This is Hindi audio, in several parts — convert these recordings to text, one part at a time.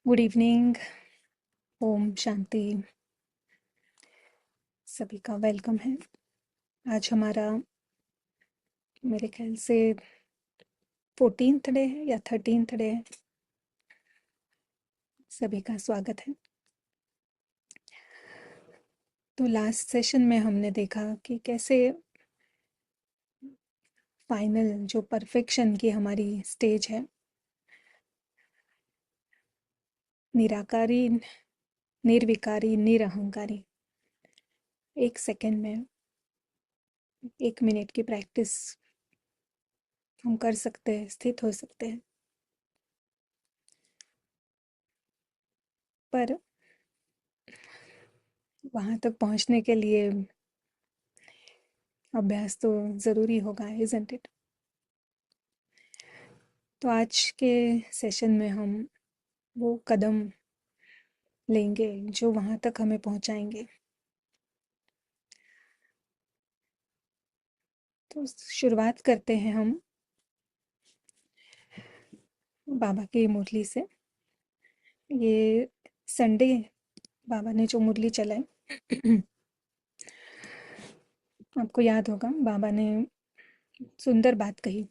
Good evening. ओम शांति। सभी का वेलकम है। आज हमारा मेरे ख्याल से 14th डे है या 13th डे है। सभी का स्वागत है। तो लास्ट सेशन में हमने देखा कि कैसे फाइनल जो परफेक्शन की हमारी स्टेज है, निराकारी, निर्विकारी, निरहंकारी, 1 सेकंड में 1 मिनट की प्रैक्टिस हम कर सकते हैं, स्थित हो सकते हैं। पर वहाँ तक पहुँचने के लिए अभ्यास तो ज़रूरी होगा, इज़न्ट इट? तो आज के सेशन में हम वो कदम लेंगे जो वहाँ तक हमें पहुँचाएंगे। तो शुरुआत करते हैं हम बाबा की मुरली से। ये संडे बाबा ने जो मुरली चलाई आपको याद होगा, बाबा ने सुंदर बात कही।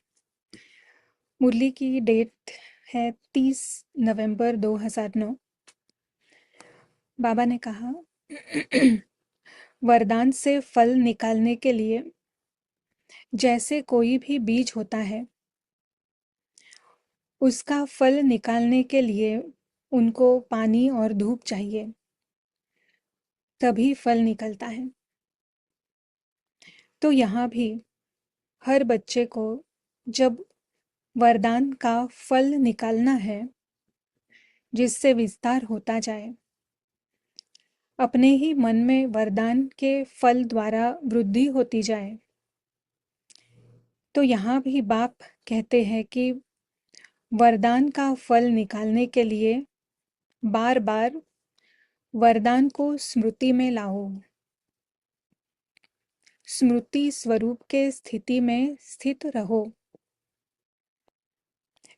मुरली की डेट है 30 नवंबर 2009। बाबा ने कहा वरदान से फल निकालने के लिए जैसे कोई भी बीज होता है, उसका फल निकालने के लिए उनको पानी और धूप चाहिए, तभी फल निकलता है। तो यहाँ भी हर बच्चे को जब वरदान का फल निकालना है, जिससे विस्तार होता जाए, अपने ही मन में वरदान के फल द्वारा वृद्धि होती जाए, तो यहाँ भी बाप कहते हैं कि वरदान का फल निकालने के लिए बार बार वरदान को स्मृति में लाओ, स्मृति स्वरूप के स्थिति में स्थित रहो।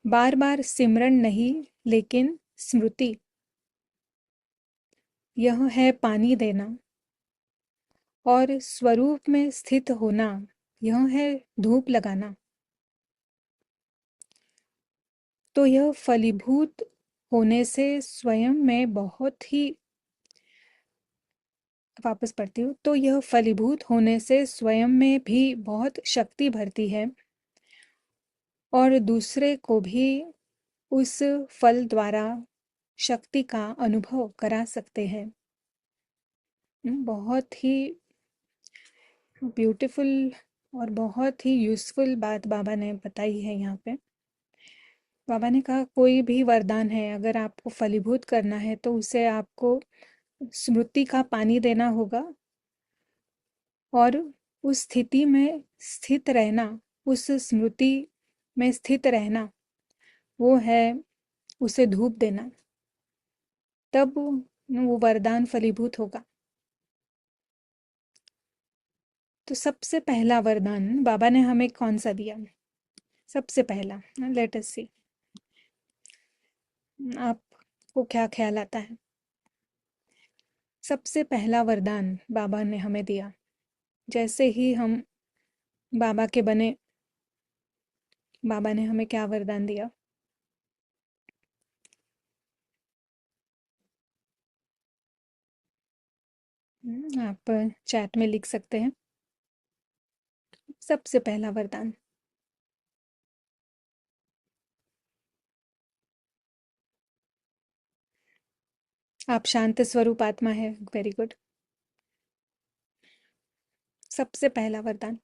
बार बार सिमरन नहीं, लेकिन स्मृति। यह है पानी देना, और स्वरूप में स्थित होना, यह है धूप लगाना। तो यह फलीभूत होने से स्वयं में बहुत ही, वापस पढ़ती हूँ, तो यह फलीभूत होने से स्वयं में भी बहुत शक्ति भरती है, और दूसरे को भी उस फल द्वारा शक्ति का अनुभव करा सकते हैं। बहुत ही ब्यूटीफुल और बहुत ही यूज़फुल बात बाबा ने बताई है यहाँ पे। बाबा ने कहा कोई भी वरदान है, अगर आपको फलीभूत करना है तो उसे आपको स्मृति का पानी देना होगा, और उस स्थिति में स्थित रहना, उस स्मृति में स्थित रहना, वो है उसे धूप देना। तब वो वरदान फलीभूत होगा। तो सबसे पहला वरदान बाबा ने हमें कौन सा दिया? सबसे पहला, लेट अस सी, आपको क्या ख्याल आता है? सबसे पहला वरदान बाबा ने हमें दिया, जैसे ही हम बाबा के बने, बाबा ने हमें क्या वरदान दिया? आप चैट में लिख सकते हैं। सबसे पहला वरदान आप शांत स्वरूप आत्मा है। Very good. सबसे पहला वरदान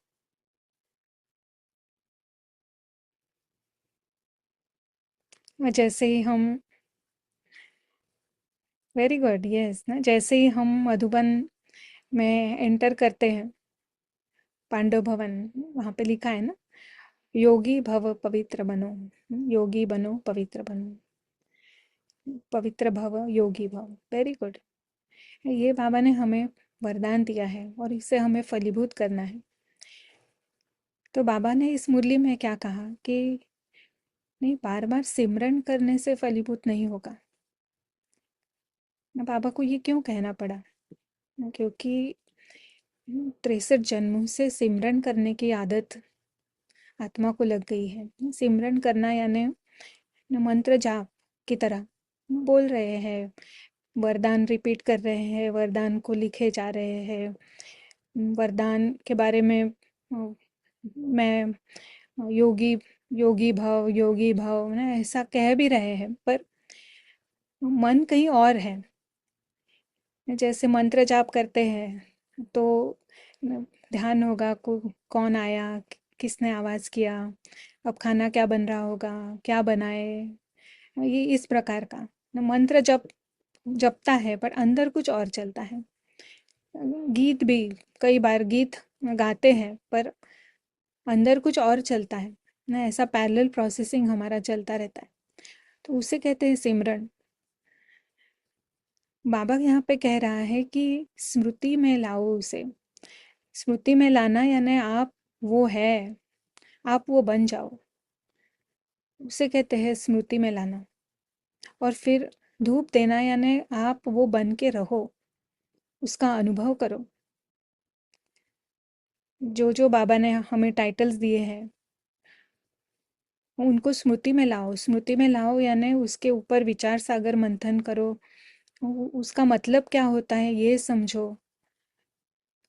जैसे ही हम, वेरी गुड, यस ना, जैसे ही हम मधुबन में एंटर करते हैं, पांडव भवन, वहाँ पे लिखा है ना, योगी भव पवित्र बनो, योगी बनो पवित्र बनो, पवित्र भव योगी भव। Very good. ये बाबा ने हमें वरदान दिया है और इसे हमें फलीभूत करना है। तो बाबा ने इस मुरली में क्या कहा कि नहीं, बार बार सिमरन करने से फलीभूत नहीं होगा। बाबा को ये क्यों कहना पड़ा? क्योंकि 63 जन्मों से सिमरन करने की आदत आत्मा को लग गई है। सिमरन करना यानी मंत्र जाप की तरह बोल रहे हैं, वरदान रिपीट कर रहे हैं, वरदान को लिखे जा रहे हैं, वरदान के बारे में मैं योगी योगी भव ना ऐसा कह भी रहे हैं, पर मन कहीं और है। जैसे मंत्र जाप करते हैं तो ध्यान होगा को कौन आया, किसने आवाज़ किया, अब खाना क्या बन रहा होगा, क्या बनाए, ये इस प्रकार का मंत्र जपता है, पर अंदर कुछ और चलता है। गीत भी कई बार गीत गाते हैं, पर अंदर कुछ और चलता है ना, ऐसा पैरेलल प्रोसेसिंग हमारा चलता रहता है। तो उसे कहते हैं सिमरन। बाबा यहाँ पे कह रहा है कि स्मृति में लाओ उसे। स्मृति में लाना यानी आप वो है, आप वो बन जाओ, उसे कहते हैं स्मृति में लाना। और फिर धूप देना यानी आप वो बन के रहो, उसका अनुभव करो। जो जो बाबा ने हमें टाइटल्स दिए हैं उनको स्मृति में लाओ। स्मृति में लाओ यानी उसके ऊपर विचार सागर मंथन करो, उसका मतलब क्या होता है ये समझो,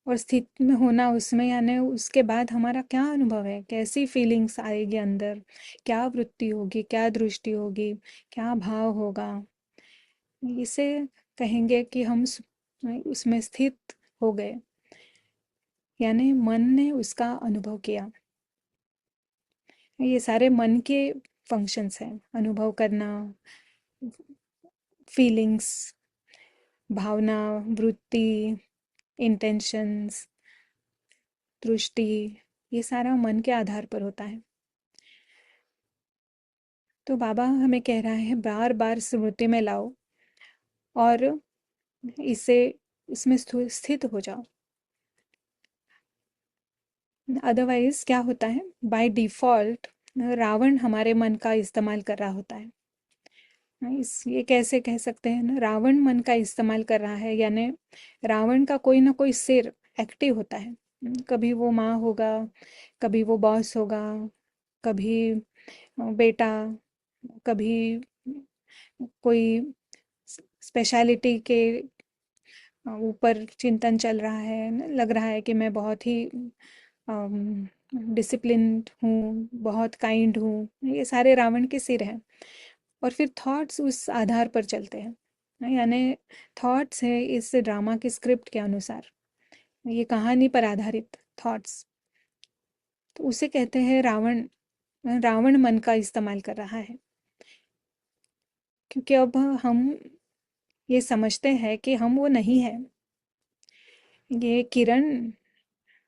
और स्थित में होना उसमें यानी उसके बाद हमारा क्या अनुभव है, कैसी फीलिंग्स आएगी अंदर, क्या वृत्ति होगी, क्या दृष्टि होगी, क्या भाव होगा, इसे कहेंगे कि हम उसमें स्थित हो गए, यानी मन ने उसका अनुभव किया। ये सारे मन के फंक्शंस हैं, अनुभव करना, फीलिंग्स, भावना, वृत्ति, इंटेंशंस, दृष्टि, ये सारा मन के आधार पर होता है। तो बाबा हमें कह रहा है बार बार स्मृति में लाओ और इसे इसमें स्थित हो जाओ। अदरवाइज क्या होता है, बाय डिफॉल्ट रावण हमारे मन का इस्तेमाल कर रहा होता है। इस ये कैसे कह सकते हैं ना, रावण मन का इस्तेमाल कर रहा है यानी रावण का कोई ना कोई सिर एक्टिव होता है। कभी वो माँ होगा, कभी वो बॉस होगा, कभी बेटा, कभी कोई स्पेशलिटी के ऊपर चिंतन चल रहा है लग रहा है कि मैं बहुत ही डिसिप्लिन्ड हूँ, बहुत काइंड हूँ, ये सारे रावण के सिर हैं। और फिर थॉट्स उस आधार पर चलते हैं, यानी थॉट्स है इस ड्रामा के स्क्रिप्ट के अनुसार, ये कहानी पर आधारित थॉट्स। तो उसे कहते हैं रावण। रावण मन का इस्तेमाल कर रहा है, क्योंकि अब हम ये समझते हैं कि हम वो नहीं है। ये किरण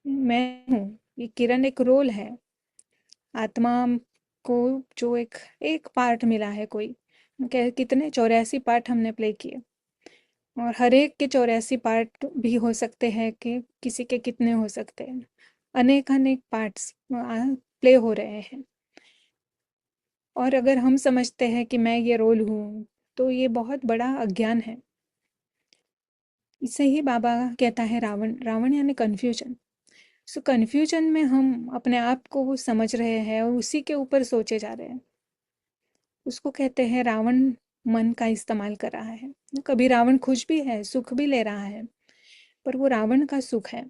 मैं हूँ, ये किरण एक रोल है। आत्मा को जो एक एक पार्ट मिला है, कोई कितने 84 पार्ट हमने प्ले किए, और हर एक के 84 पार्ट भी हो सकते हैं कि किसी के कितने हो सकते हैं, अनेक अनेक पार्ट्स प्ले हो रहे हैं। और अगर हम समझते हैं कि मैं ये रोल हूँ, तो ये बहुत बड़ा अज्ञान है। इसे ही बाबा कहता है रावण। रावण यानी कन्फ्यूजन। सो कन्फ्यूजन में हम अपने आप को वो समझ रहे हैं और उसी के ऊपर सोचे जा रहे हैं, उसको कहते हैं रावण मन का इस्तेमाल कर रहा है। कभी रावण खुश भी है, सुख भी ले रहा है, पर वो रावण का सुख है।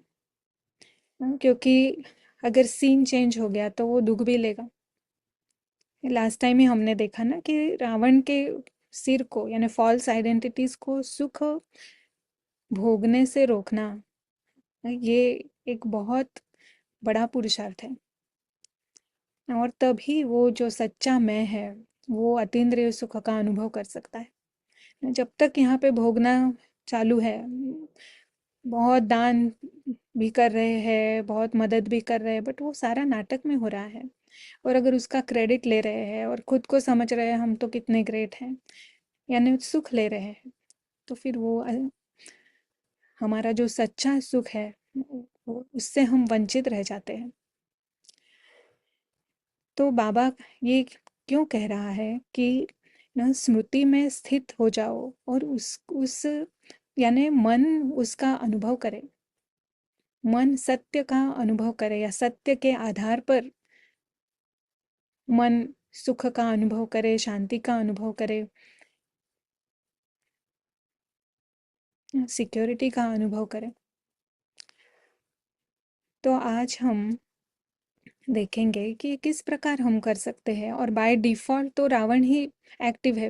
क्योंकि अगर सीन चेंज हो गया तो वो दुख भी लेगा। लास्ट टाइम ही हमने देखा ना कि रावण के सिर को यानी फॉल्स आइडेंटिटीज को सुख भोगने से रोकना, ये एक बहुत बड़ा पुरुषार्थ है। और तभी वो जो सच्चा मैं है वो अतीन्द्रिय सुख का अनुभव कर सकता है। जब तक यहाँ पे भोगना चालू है, बहुत दान भी कर रहे हैं, बहुत मदद भी कर रहे हैं, बट वो सारा नाटक में हो रहा है। और अगर उसका क्रेडिट ले रहे हैं और खुद को समझ रहे हैं हम तो कितने ग्रेट हैं, यानी सुख ले रहे हैं, तो फिर वो हमारा जो सच्चा सुख है उससे हम वंचित रह जाते हैं। तो बाबा ये क्यों कह रहा है कि ना स्मृति में स्थित हो जाओ और उस यानी मन उसका अनुभव करे, मन सत्य का अनुभव करे या सत्य के आधार पर मन सुख का अनुभव करे, शांति का अनुभव करे, सिक्योरिटी का अनुभव करे। तो आज हम देखेंगे कि किस प्रकार हम कर सकते हैं। और बाय डिफ़ॉल्ट तो रावण ही एक्टिव है,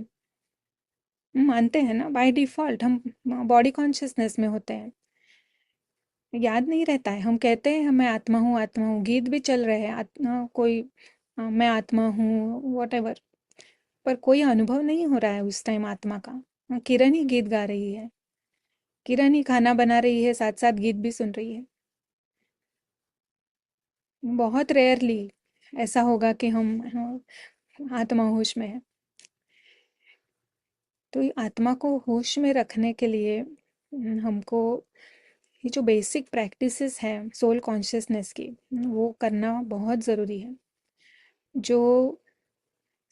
मानते हैं ना, बाय डिफ़ॉल्ट हम बॉडी कॉन्शियसनेस में होते हैं, याद नहीं रहता है। हम कहते हैं मैं आत्मा हूँ, आत्मा हूँ, गीत भी चल रहे हैं, आत्मा कोई, मैं आत्मा हूँ, वॉटेवर, पर कोई अनुभव नहीं हो रहा है उस टाइम आत्मा का। किरण ही गीत गा रही है, किरण ही खाना बना रही है, साथ साथ गीत भी सुन रही है। बहुत रेयरली ऐसा होगा कि हम आत्मा होश में है। तो ये आत्मा को होश में रखने के लिए हमको ये जो बेसिक प्रैक्टिसेस हैं सोल कॉन्शियसनेस की, वो करना बहुत ज़रूरी है। जो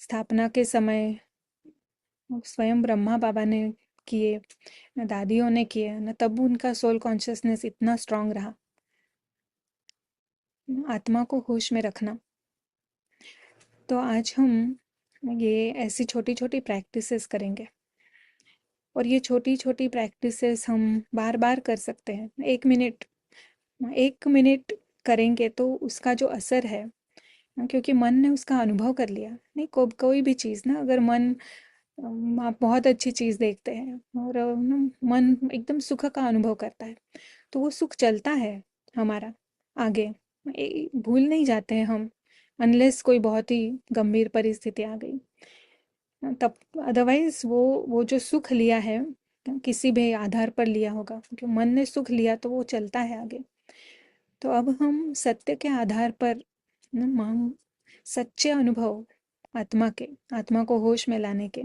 स्थापना के समय स्वयं ब्रह्मा बाबा ने किए, न दादियों ने किए, न तब उनका सोल कॉन्शियसनेस इतना स्ट्रांग रहा। आत्मा को होश में रखना। तो आज हम ये ऐसी छोटी छोटी प्रैक्टिसेस करेंगे, और ये छोटी छोटी प्रैक्टिसेस हम बार बार कर सकते हैं। 1 मिनट, 1 मिनट करेंगे तो उसका जो असर है, क्योंकि मन ने उसका अनुभव कर लिया। नहीं, कोई भी चीज़ ना, अगर मन, आप बहुत अच्छी चीज़ देखते हैं और मन एकदम सुख का अनुभव करता है, तो वो सुख चलता है हमारा आगे, भूल नहीं जाते हैं हम, अनलेस कोई बहुत ही गंभीर परिस्थिति आ गई तब। अदरवाइज वो जो सुख लिया है, किसी भी आधार पर लिया होगा, क्योंकि मन ने सुख लिया तो वो चलता है आगे। तो अब हम सत्य के आधार पर हम सच्चे अनुभव आत्मा के, आत्मा को होश में लाने के,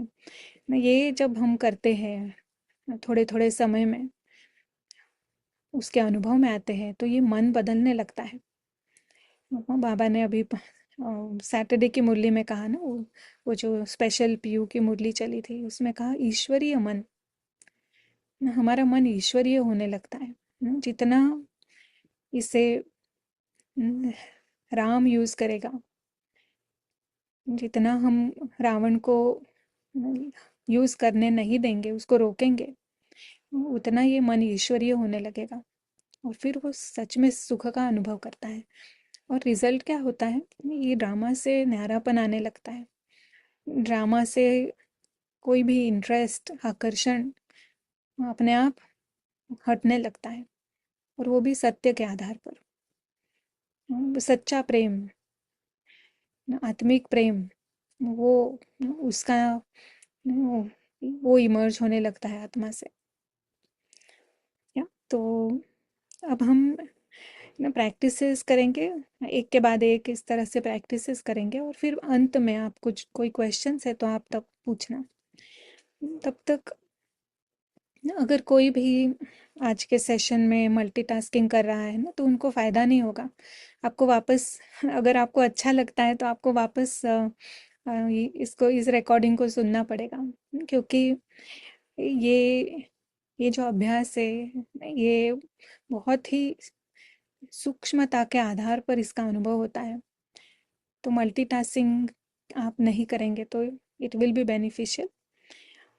ये जब हम करते हैं थोड़े थोड़े समय में, उसके अनुभव में आते हैं, तो ये मन बदलने लगता है। बाबा ने अभी सैटरडे की मुरली में कहा ना, वो जो स्पेशल पीयू की मुरली चली थी, उसमें कहा ईश्वरीय मन, हमारा मन ईश्वरीय होने लगता है। जितना इसे राम यूज करेगा, जितना हम रावण को यूज करने नहीं देंगे, उसको रोकेंगे, उतना ये मन ईश्वरीय होने लगेगा, और फिर वो सच में सुख का अनुभव करता है। और रिजल्ट क्या होता है, ये ड्रामा से न्यारापन आने लगता है, ड्रामा से कोई भी इंटरेस्ट, आकर्षण अपने आप हटने लगता है, और वो भी सत्य के आधार पर। सच्चा प्रेम, आत्मिक प्रेम, वो उसका वो इमर्ज होने लगता है आत्मा से। या तो अब हम ना प्रैक्टिसेस करेंगे, एक के बाद एक इस तरह से प्रैक्टिसेस करेंगे, और फिर अंत में आप कुछ कोई क्वेश्चंस है तो आप तब पूछना। तब तक अगर कोई भी आज के सेशन में मल्टीटास्किंग कर रहा है ना, तो उनको फ़ायदा नहीं होगा। आपको वापस, अगर आपको अच्छा लगता है तो आपको वापस इसको, इस रिकॉर्डिंग को सुनना पड़ेगा, क्योंकि ये ये जो अभ्यास है, ये बहुत ही सूक्ष्मता के आधार पर इसका अनुभव होता है। तो मल्टीटास्किंग आप नहीं करेंगे तो इट विल बी बेनिफिशियल,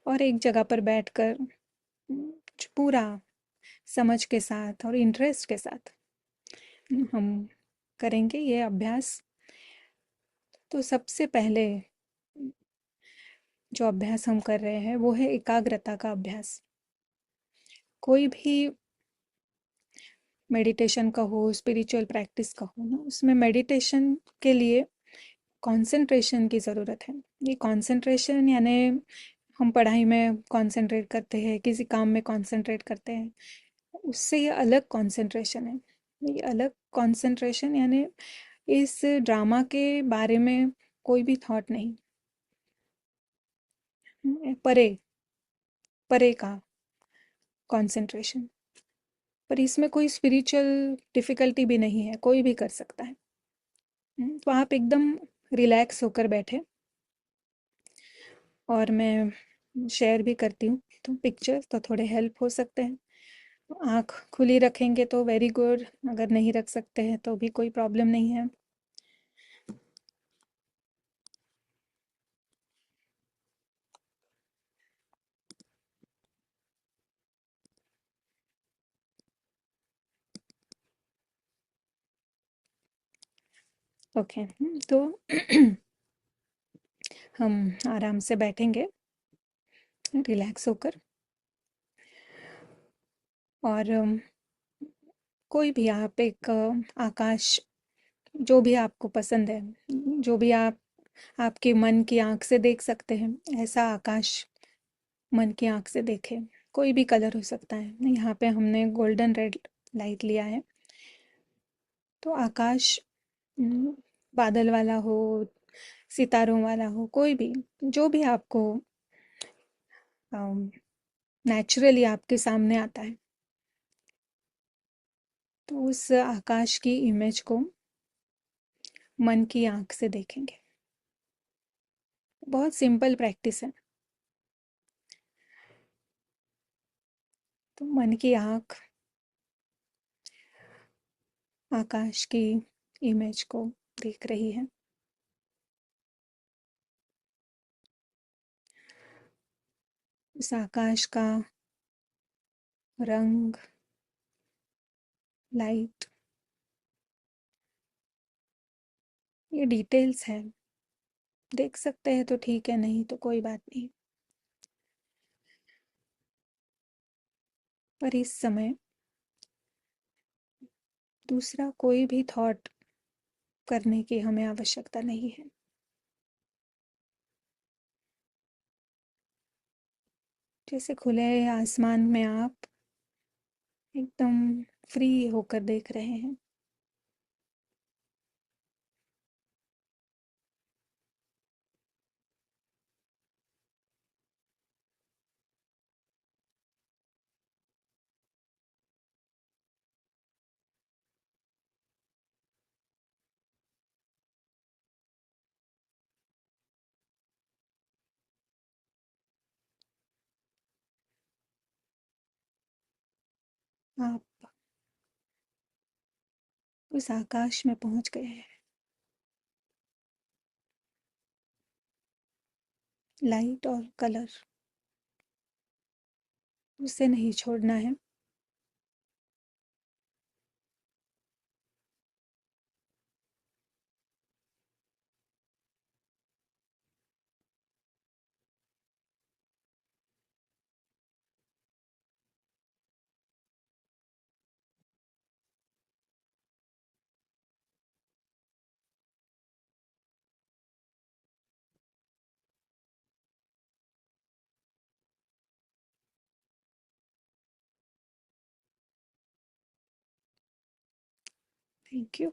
और एक जगह पर बैठकर पूरा समझ के साथ और इंटरेस्ट के साथ हम करेंगे ये अभ्यास। तो सबसे पहले जो अभ्यास हम कर रहे हैं वो है एकाग्रता का अभ्यास। कोई भी मेडिटेशन का हो, स्पिरिचुअल प्रैक्टिस का हो ना, उसमें मेडिटेशन के लिए कंसंट्रेशन की ज़रूरत है। ये कंसंट्रेशन यानी हम पढ़ाई में कंसंट्रेट करते हैं, किसी काम में कंसंट्रेट करते हैं, उससे ये अलग कंसंट्रेशन है। ये अलग कंसंट्रेशन यानी इस ड्रामा के बारे में कोई भी थॉट नहीं, परे, परे का कंसंट्रेशन। पर इसमें कोई स्पिरिचुअल डिफ़िकल्टी भी नहीं है, कोई भी कर सकता है। तो आप एकदम रिलैक्स होकर बैठे, और मैं शेयर भी करती हूँ तो पिक्चर, तो थोड़े हेल्प हो सकते हैं। आँख खुली रखेंगे तो वेरी गुड, अगर नहीं रख सकते हैं तो भी कोई प्रॉब्लम नहीं है। ओके, तो हम आराम से बैठेंगे रिलैक्स होकर, और कोई भी आप एक आकाश, जो भी आपको पसंद है, जो भी आप आपके मन की आँख से देख सकते हैं, ऐसा आकाश मन की आँख से देखें। कोई भी कलर हो सकता है, यहाँ पे हमने गोल्डन रेड लाइट लिया है। तो आकाश हम्म, बादल वाला हो, सितारों वाला हो, कोई भी, जो भी आपको नेचुरली आपके सामने आता है, तो उस आकाश की इमेज को मन की आँख से देखेंगे। बहुत सिंपल प्रैक्टिस है। तो मन की आँख आकाश की इमेज को देख रही है। उस आकाश का रंग, लाइट, ये डिटेल्स है, देख सकते हैं तो ठीक है, नहीं तो कोई बात नहीं। पर इस समय दूसरा कोई भी थॉट करने की हमें आवश्यकता नहीं है। जैसे खुले आसमान में आप एकदम फ्री होकर देख रहे हैं। आप उस आकाश में पहुंच गए हैं। लाइट और कलर, उसे नहीं छोड़ना है। Thank you.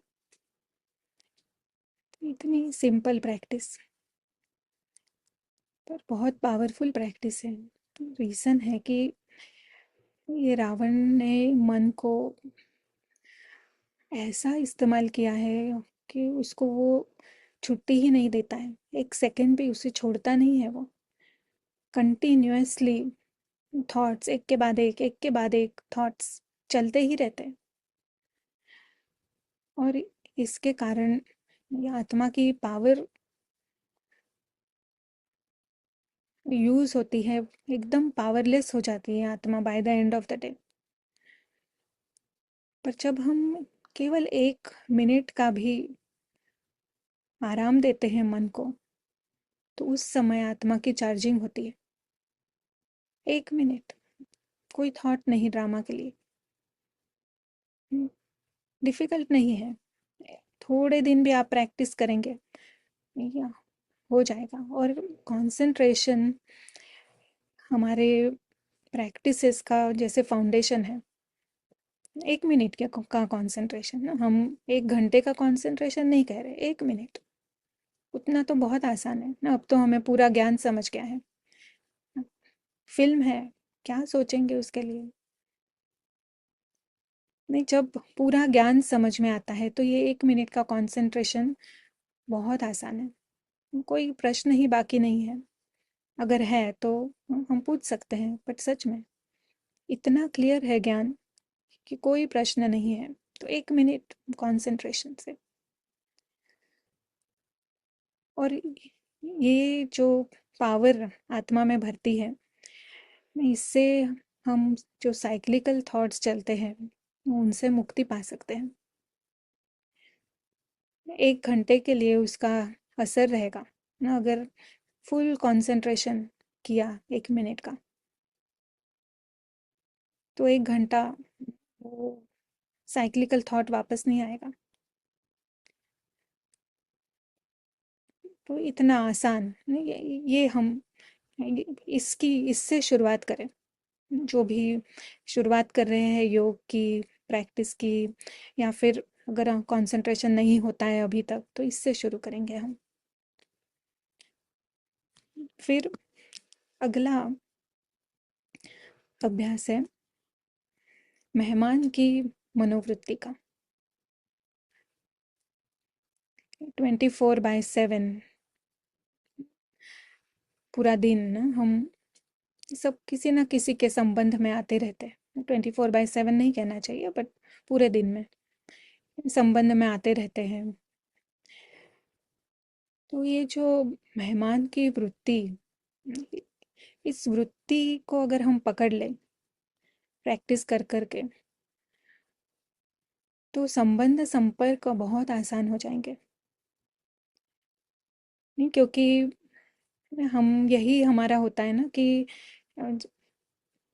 इतनी सिंपल प्रैक्टिस पर बहुत पावरफुल प्रैक्टिस है। रीज़न है कि ये रावण ने मन को ऐसा इस्तेमाल किया है कि उसको वो छुट्टी ही नहीं देता है, एक सेकंड भी उसे छोड़ता नहीं है वो। कंटिन्यूअसली थॉट्स, एक के बाद एक थॉट्स चलते ही रहते हैं। और इसके कारण ये आत्मा की पावर यूज होती है, एकदम पावरलेस हो जाती है आत्मा by the end of the day. पर जब हम केवल 1 मिनट का भी आराम देते हैं मन को, तो उस समय आत्मा की चार्जिंग होती है। 1 मिनट, कोई थॉट नहीं ड्रामा के लिए। डिफिकल्ट नहीं है। थोड़े दिन भी आप प्रैक्टिस करेंगे, या हो जाएगा। और कंसंट्रेशन हमारे प्रैक्टिसेस का जैसे फाउंडेशन है। 1 मिनट का कंसंट्रेशन, हम 1 घंटे का कंसंट्रेशन नहीं कह रहे, 1 मिनट, उतना तो बहुत आसान है ना। अब तो हमें पूरा ज्ञान समझ गया है। फिल्म है, क्या सोचेंगे उसके लिए। नहीं, जब पूरा ज्ञान समझ में आता है तो ये 1 मिनट का कंसंट्रेशन बहुत आसान है, कोई प्रश्न ही बाकी नहीं है। अगर है तो हम पूछ सकते हैं, बट सच में इतना क्लियर है ज्ञान कि कोई प्रश्न नहीं है। तो 1 मिनट कंसंट्रेशन से, और ये जो पावर आत्मा में भरती है, इससे हम जो साइक्लिकल थॉट्स चलते हैं उनसे मुक्ति पा सकते हैं। 1 घंटे के लिए उसका असर रहेगा ना, अगर फुल कंसंट्रेशन किया 1 मिनट का, तो 1 घंटा वो साइक्लिकल थॉट वापस नहीं आएगा। तो इतना आसान ये हम इसकी इससे शुरुआत करें। जो भी शुरुआत कर रहे हैं योग की प्रैक्टिस की, या फिर अगर कंसंट्रेशन नहीं होता है अभी तक, तो इससे शुरू करेंगे हम। फिर अगला अभ्यास है मेहमान की मनोवृत्ति का। 24/7 पूरा दिन ना हम सब किसी ना किसी के संबंध में आते रहते हैं। 24/7 नहीं कहना चाहिए, बट पूरे दिन में संबंध में आते रहते हैं। तो ये जो मेहमान की वृत्ति, इस वृत्ति को अगर हम पकड़ लें प्रैक्टिस कर करके, तो संबंध संपर्क बहुत आसान हो जाएंगे। नहीं, क्योंकि हम यही हमारा होता है ना कि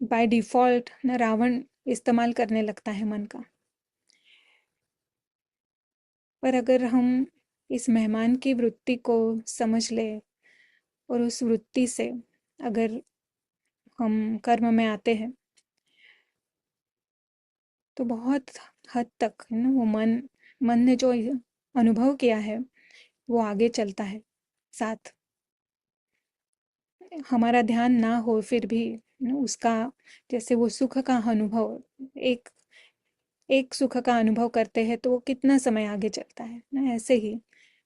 बाय डिफॉल्ट ना रावण इस्तेमाल करने लगता है मन का। पर अगर हम इस मेहमान की वृत्ति को समझ ले और उस वृत्ति से अगर हम कर्म में आते हैं, तो बहुत हद तक है ना वो मन मन ने जो अनुभव किया है वो आगे चलता है साथ। हमारा ध्यान ना हो फिर भी ना उसका, जैसे वो सुख का अनुभव, एक एक सुख का अनुभव करते हैं तो वो कितना समय आगे चलता है ना, ऐसे ही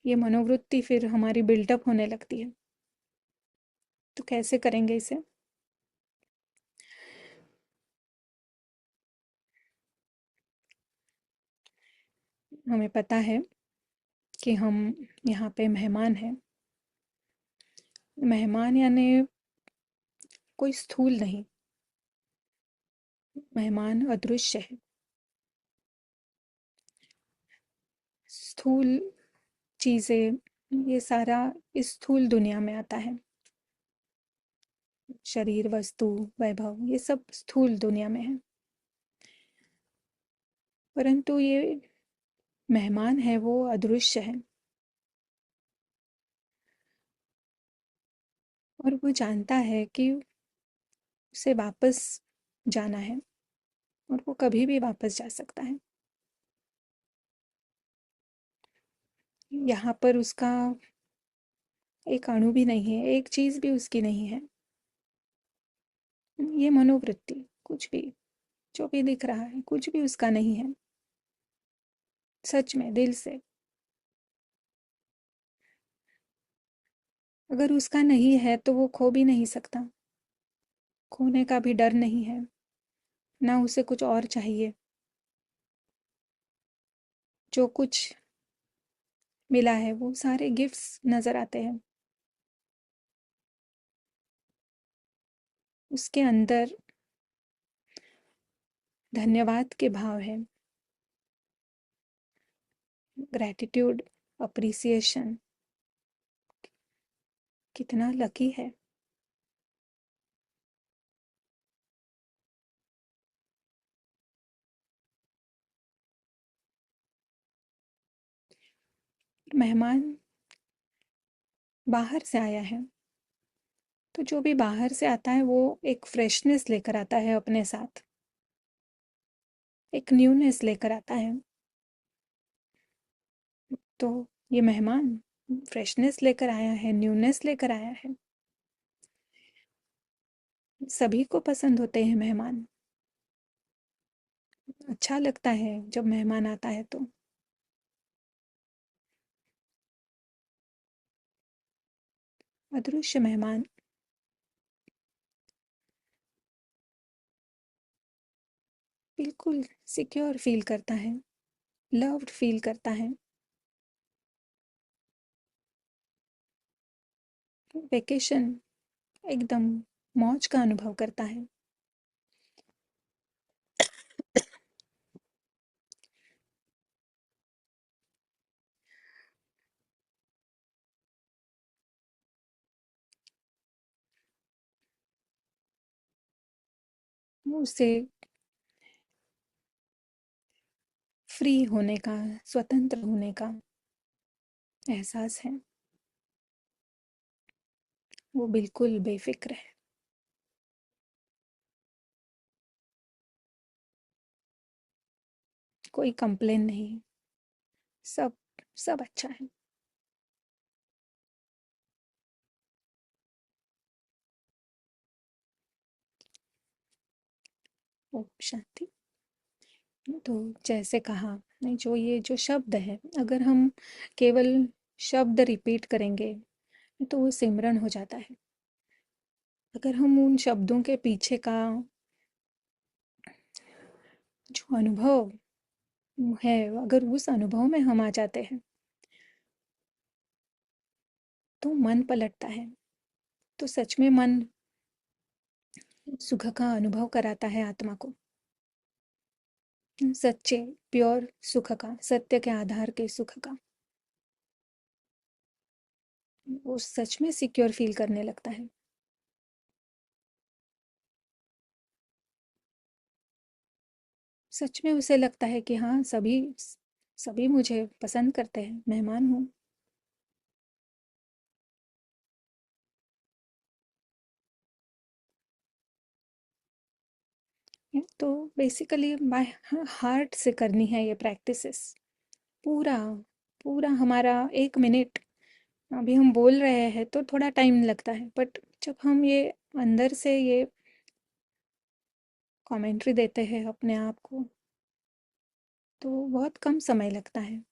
ये मनोवृत्ति फिर हमारी बिल्टअप होने लगती है। तो कैसे करेंगे इसे? हमें पता है कि हम यहाँ पे मेहमान हैं। मेहमान यानी कोई स्थूल नहीं, मेहमान अदृश्य है। स्थूल चीजें, ये सारा इस स्थूल दुनिया में आता है। शरीर, वस्तु, वैभव, ये सब स्थूल दुनिया में है। परंतु ये मेहमान है वो अदृश्य है, और वो जानता है कि उसे वापस जाना है, और वो कभी भी वापस जा सकता है। यहाँ पर उसका एक अणु भी नहीं है, एक चीज भी उसकी नहीं है। ये मनोवृत्ति, कुछ भी जो भी दिख रहा है कुछ भी उसका नहीं है। सच में दिल से, अगर उसका नहीं है तो वो खो भी नहीं सकता। खोने का भी डर नहीं है, ना उसे कुछ और चाहिए। जो कुछ मिला है वो सारे गिफ्ट्स नजर आते हैं। उसके अंदर धन्यवाद के भाव है, ग्रैटिट्यूड, अप्रिसिएशन। कितना लकी है। मेहमान बाहर से आया है, तो जो भी बाहर से आता है वो एक फ्रेशनेस लेकर आता है अपने साथ, एक न्यूनेस लेकर आता है। तो ये मेहमान फ्रेशनेस लेकर आया है, न्यूनेस लेकर आया है। सभी को पसंद होते हैं मेहमान। अच्छा लगता है जब मेहमान आता है तो। अदृश्य मेहमान बिल्कुल सिक्योर फील करता है, लव्ड फील करता है। वेकेशन एकदम मौज का अनुभव करता है। उसे फ्री होने का, स्वतंत्र होने का एहसास है। वो बिल्कुल बेफिक्र है। कोई कंप्लेन नहीं। सब सब अच्छा है। ओम शांति। तो जैसे कहा, नहीं, जो ये जो शब्द है, अगर हम केवल शब्द रिपीट करेंगे तो वो सिमरन हो जाता है। अगर हम उन शब्दों के पीछे का जो अनुभव है, अगर उस अनुभव में हम आ जाते हैं तो मन पलटता है। तो सच में मन सुख का अनुभव कराता है आत्मा को। सच्चे प्योर सुख का, सत्य के आधार के सुख का। वो सच में सिक्योर फील करने लगता है। सच में उसे लगता है कि हाँ, सभी सभी मुझे पसंद करते हैं, मेहमान हूँ। तो बेसिकली बाय हार्ट से करनी है ये प्रैक्टिसेस। पूरा पूरा हमारा 1 मिनट, अभी हम बोल रहे हैं तो थोड़ा टाइम लगता है, बट जब हम ये अंदर से ये कमेंट्री देते हैं अपने आप को, तो बहुत कम समय लगता है।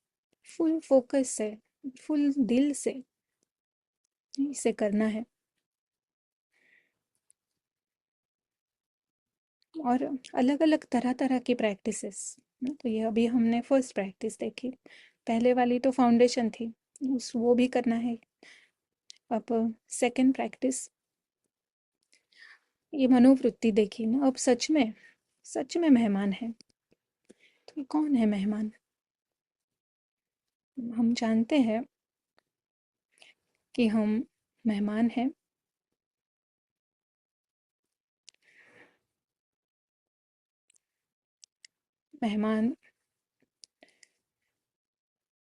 फुल फोकस से, फुल दिल से इसे करना है। और अलग अलग तरह तरह की प्रैक्टिसेस। तो ये अभी हमने फर्स्ट प्रैक्टिस देखी। पहले वाली तो फाउंडेशन थी, उस वो भी करना है। अब सेकंड प्रैक्टिस, ये मनोवृत्ति देखी ना। अब सच में मेहमान है। तो ये कौन है मेहमान? हम जानते हैं कि हम मेहमान हैं। मेहमान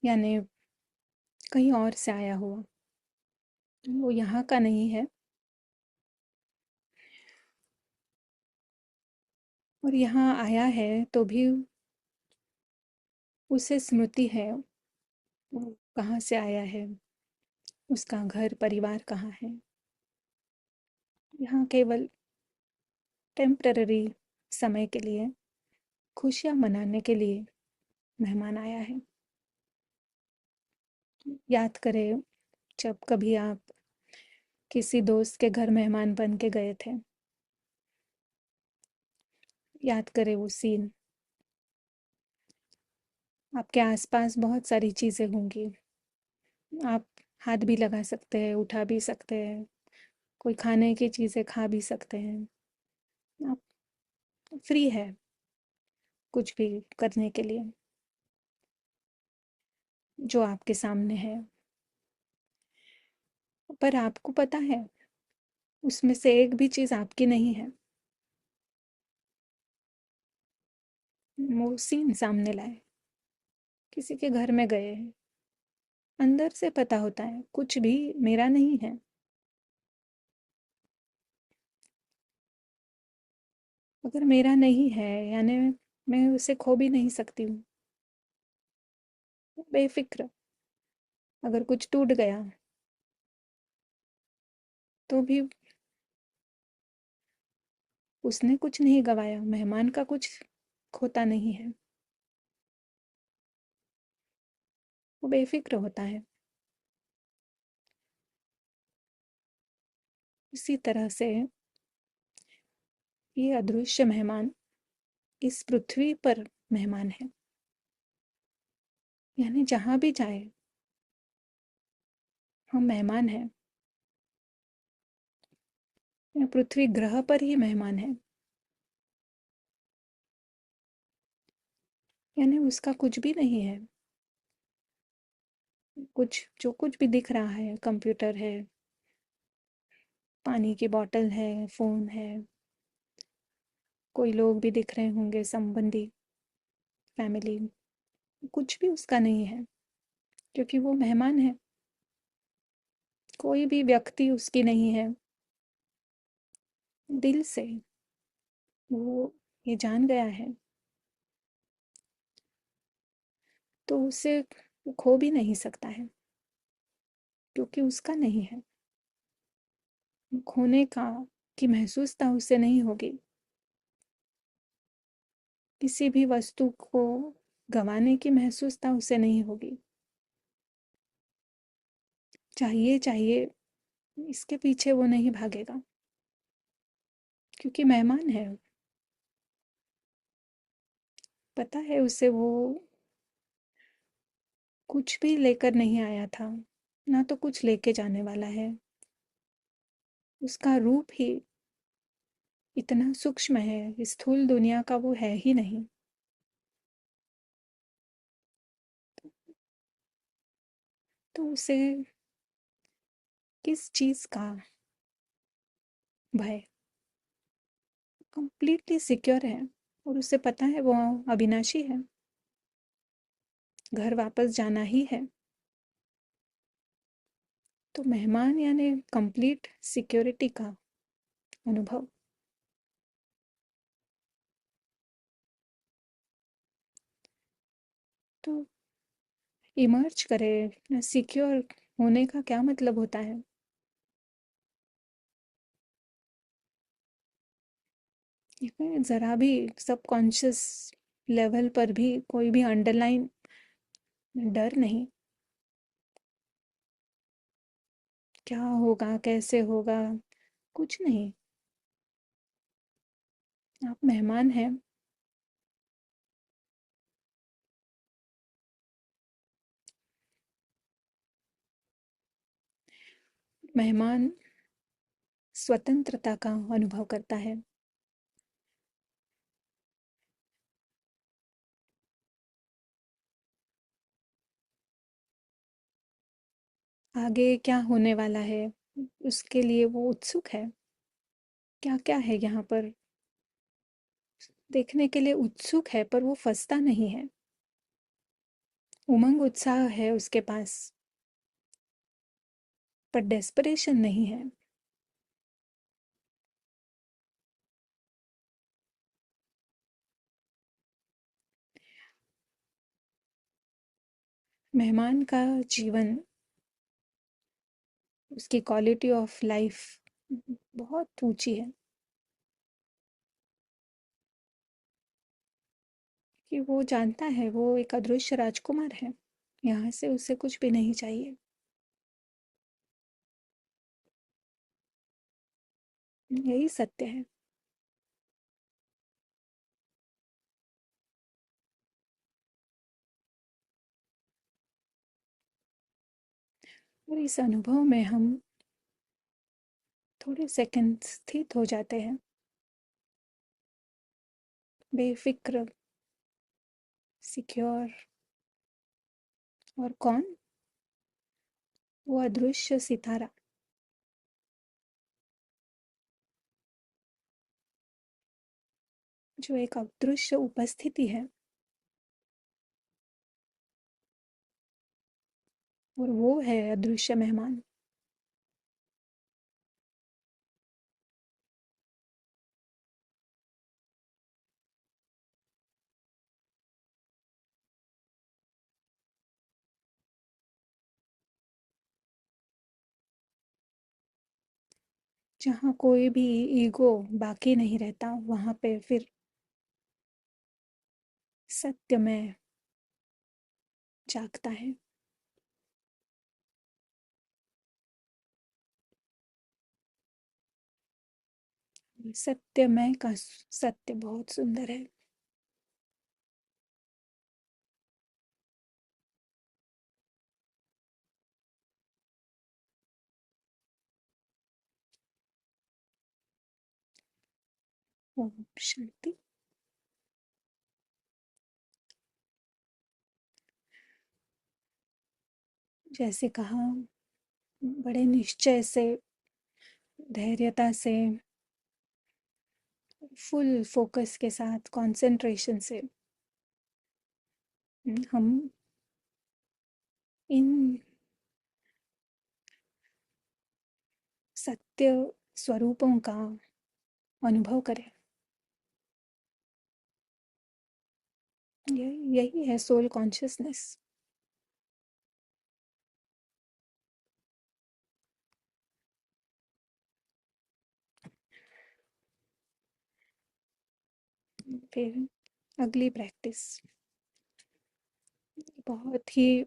यानी कहीं और से आया हुआ, वो यहाँ का नहीं है। और यहाँ आया है तो भी उसे स्मृति है, वो कहाँ से आया है, उसका घर परिवार कहाँ है। यहाँ केवल टेम्पररी समय के लिए, खुशियाँ मनाने के लिए मेहमान आया है। याद करें, जब कभी आप किसी दोस्त के घर मेहमान बन के गए थे, याद करें वो सीन। आपके आसपास बहुत सारी चीज़ें होंगी। आप हाथ भी लगा सकते हैं, उठा भी सकते हैं, कोई खाने की चीज़ें खा भी सकते हैं। आप फ्री है कुछ भी करने के लिए जो आपके सामने है। पर आपको पता है, उसमें से एक भी चीज़ आपकी नहीं है। वो सीन सामने लाए, किसी के घर में गए हैं, अंदर से पता होता है कुछ भी मेरा नहीं है। अगर मेरा नहीं है यानी मैं उसे खो भी नहीं सकती हूँ। बेफिक्र। अगर कुछ टूट गया तो भी उसने कुछ नहीं गवाया, मेहमान का कुछ खोता नहीं है। वो बेफिक्र होता है। इसी तरह से ये अदृश्य मेहमान इस पृथ्वी पर मेहमान है, यानी जहाँ भी जाए हम मेहमान हैं। या पृथ्वी ग्रह पर ही मेहमान है, यानी उसका कुछ भी नहीं है। कुछ जो कुछ भी दिख रहा है, कंप्यूटर है, पानी की बोतल है, फोन है, कोई लोग भी दिख रहे होंगे, संबंधी, फैमिली, कुछ भी उसका नहीं है, क्योंकि वो मेहमान है। कोई भी व्यक्ति उसकी नहीं है। दिल से वो ये जान गया है, तो उसे वो खो भी नहीं सकता है, क्योंकि उसका नहीं है। खोने का की महसूसता उसे नहीं होगी। किसी भी वस्तु को गंवाने की महसूसता उसे नहीं होगी। चाहिए चाहिए इसके पीछे वो नहीं भागेगा, क्योंकि मेहमान है। पता है उसे वो कुछ भी लेकर नहीं आया था, ना तो कुछ लेके जाने वाला है। उसका रूप ही इतना सूक्ष्म है, स्थूल दुनिया का वो है ही नहीं। तो उसे किस चीज का भय? कंप्लीटली सिक्योर है, और उसे पता है वो अविनाशी है, घर वापस जाना ही है। तो मेहमान यानी कंप्लीट सिक्योरिटी का अनुभव। तो इमर्ज करे, सिक्योर होने का क्या मतलब होता है? इसमें जरा भी सबकॉन्शियस लेवल पर भी कोई भी अंडरलाइन डर नहीं। क्या होगा, कैसे होगा, कुछ नहीं। आप मेहमान हैं। मेहमान स्वतंत्रता का अनुभव करता है। आगे क्या होने वाला है उसके लिए वो उत्सुक है। क्या क्या है यहाँ पर देखने के लिए उत्सुक है, पर वो फंसता नहीं है। उमंग उत्साह है उसके पास, पर डेस्परेशन नहीं है। मेहमान का जीवन, उसकी क्वालिटी ऑफ लाइफ बहुत ऊंची है, कि वो जानता है वो एक अदृश्य राजकुमार है। यहाँ से उसे कुछ भी नहीं चाहिए। यही सत्य है। और इस अनुभव में हम थोड़े सेकंड स्थित हो जाते हैं, बेफिक्र, सिक्योर। और कौन? वो अदृश्य सितारा, जो एक अदृश्य उपस्थिति है। और वो है अदृश्य मेहमान। जहाँ कोई भी ईगो बाकी नहीं रहता, वहां पे फिर सत्य में जागता है। सत्य में का सत्य बहुत सुंदर है। ओम शांति। जैसे कहा, बड़े निश्चय से, धैर्यता से, फुल फोकस के साथ, कंसंट्रेशन से हम इन सत्य स्वरूपों का अनुभव करें। यही है सोल कॉन्शियसनेस। फिर अगली प्रैक्टिस बहुत ही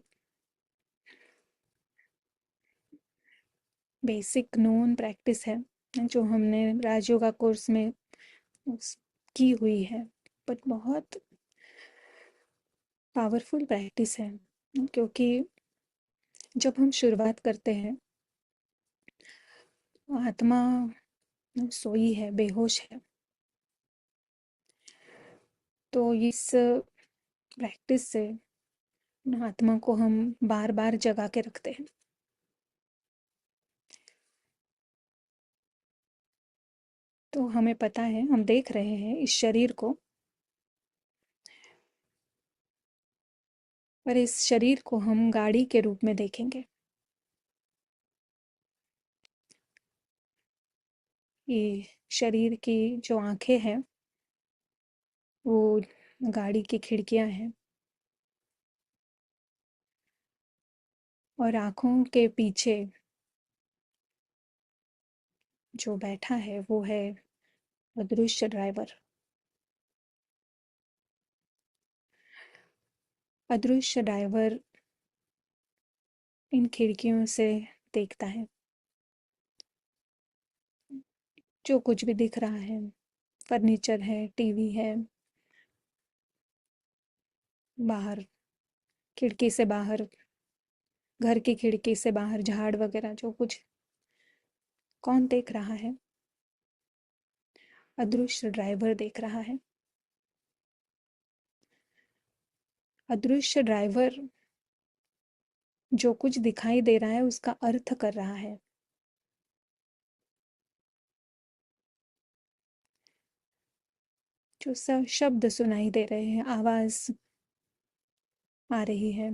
बेसिक नोन प्रैक्टिस है, जो हमने राजयोगा कोर्स में की हुई है, बट बहुत पावरफुल प्रैक्टिस है। क्योंकि जब हम शुरुआत करते हैं, आत्मा सोई है, बेहोश है, तो इस प्रैक्टिस से आत्मा को हम बार बार जगा के रखते हैं। तो हमें पता है, हम देख रहे हैं इस शरीर को, और इस शरीर को हम गाड़ी के रूप में देखेंगे। ये शरीर की जो आंखें हैं, वो गाड़ी की खिड़कियां हैं, और आंखों के पीछे जो बैठा है वो है अदृश्य ड्राइवर। अदृश्य ड्राइवर इन खिड़कियों से देखता है, जो कुछ भी दिख रहा है, फर्नीचर है, टीवी है, बाहर खिड़की से बाहर, घर की खिड़की से बाहर झाड़ वगैरह जो कुछ, कौन देख रहा है? अदृश्य ड्राइवर देख रहा है। अदृश्य ड्राइवर जो कुछ दिखाई दे रहा है उसका अर्थ कर रहा है। जो सब शब्द सुनाई दे रहे हैं, आवाज आ रही है,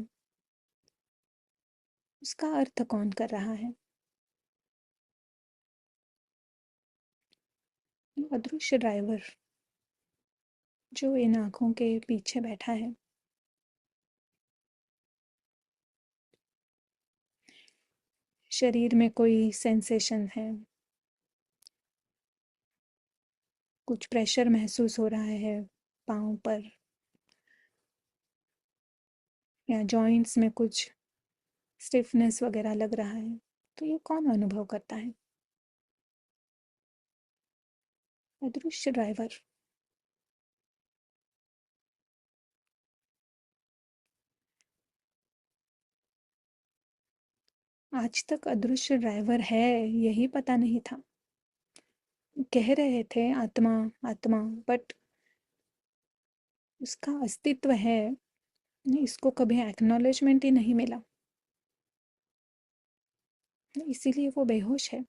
उसका अर्थ कौन कर रहा है? अदृश्य ड्राइवर जो इन आंखों के पीछे बैठा है। शरीर में कोई सेंसेशन है, कुछ प्रेशर महसूस हो रहा है पाँव पर, या जॉइंट्स में कुछ स्टिफनेस वगैरह लग रहा है, तो ये कौन अनुभव करता है? अदृश्य ड्राइवर। आज तक अदृश्य ड्राइवर है यही पता नहीं था। कह रहे थे आत्मा आत्मा, बट उसका अस्तित्व है, इसको कभी एक्नॉलेजमेंट ही नहीं मिला, इसीलिए वो बेहोश है।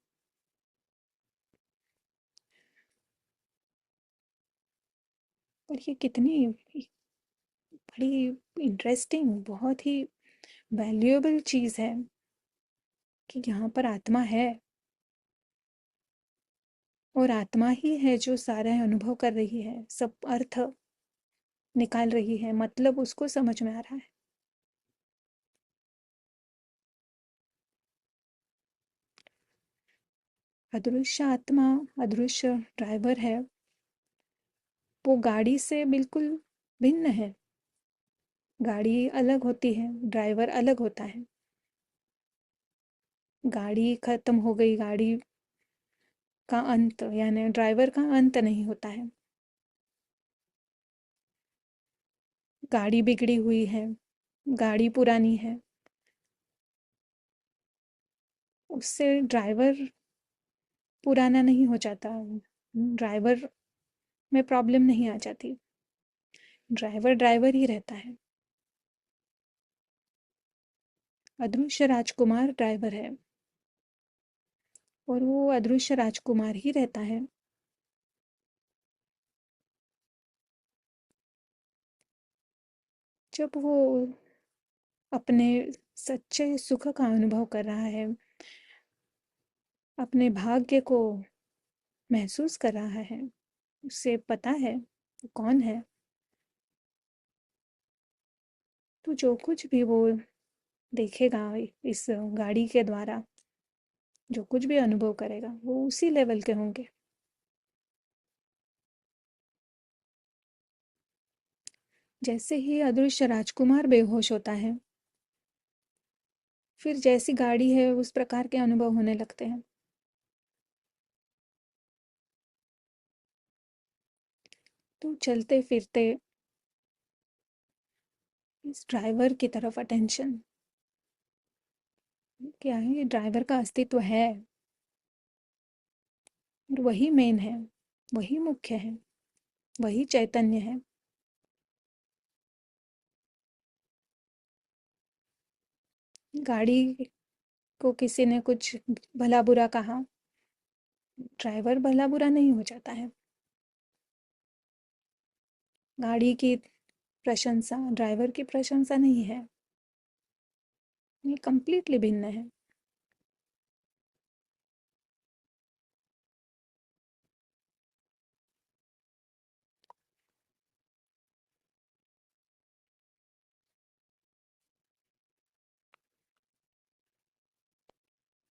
पर ये कितनी बड़ी इंटरेस्टिंग, बहुत ही वैल्यूएबल चीज़ है कि यहाँ पर आत्मा है, और आत्मा ही है जो सारा अनुभव कर रही है, सब अर्थ निकाल रही है, मतलब उसको समझ में आ रहा है। अदृश्य आत्मा, अदृश्य ड्राइवर है, वो गाड़ी से बिल्कुल भिन्न है। गाड़ी अलग होती है, ड्राइवर अलग होता है। गाड़ी खत्म हो गई, गाड़ी का अंत, यानी ड्राइवर का अंत नहीं होता है। गाड़ी बिगड़ी हुई है, गाड़ी पुरानी है, उससे ड्राइवर पुराना नहीं हो जाता। ड्राइवर में प्रॉब्लम नहीं आ जाती। ड्राइवर ड्राइवर ही रहता है। अदृश्य राजकुमार ड्राइवर है और वो अदृश्य राजकुमार ही रहता है। जब वो अपने सच्चे सुख का अनुभव कर रहा है, अपने भाग्य को महसूस कर रहा है, उसे पता है वो कौन है, तो जो कुछ भी वो देखेगा इस गाड़ी के द्वारा, जो कुछ भी अनुभव करेगा वो उसी लेवल के होंगे। जैसे ही अदृश्य राजकुमार बेहोश होता है, फिर जैसी गाड़ी है उस प्रकार के अनुभव होने लगते हैं। तो चलते फिरते इस ड्राइवर की तरफ अटेंशन, क्या है, ये ड्राइवर का अस्तित्व है और वही मेन है, वही मुख्य है, वही चैतन्य है। गाड़ी को किसी ने कुछ भला बुरा कहा, ड्राइवर भला बुरा नहीं हो जाता है। गाड़ी की प्रशंसा ड्राइवर की प्रशंसा नहीं है, ये कंप्लीटली भिन्न है।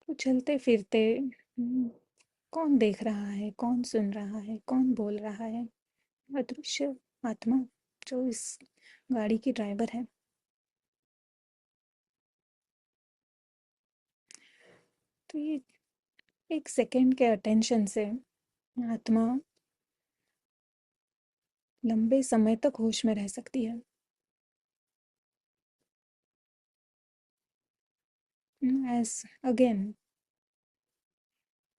तो चलते फिरते कौन देख रहा है, कौन सुन रहा है, कौन बोल रहा है? अदृश्य आत्मा जो इस गाड़ी की ड्राइवर है। तो ये एक सेकंड के अटेंशन से आत्मा लंबे समय तक होश में रह सकती है। एस अगेन,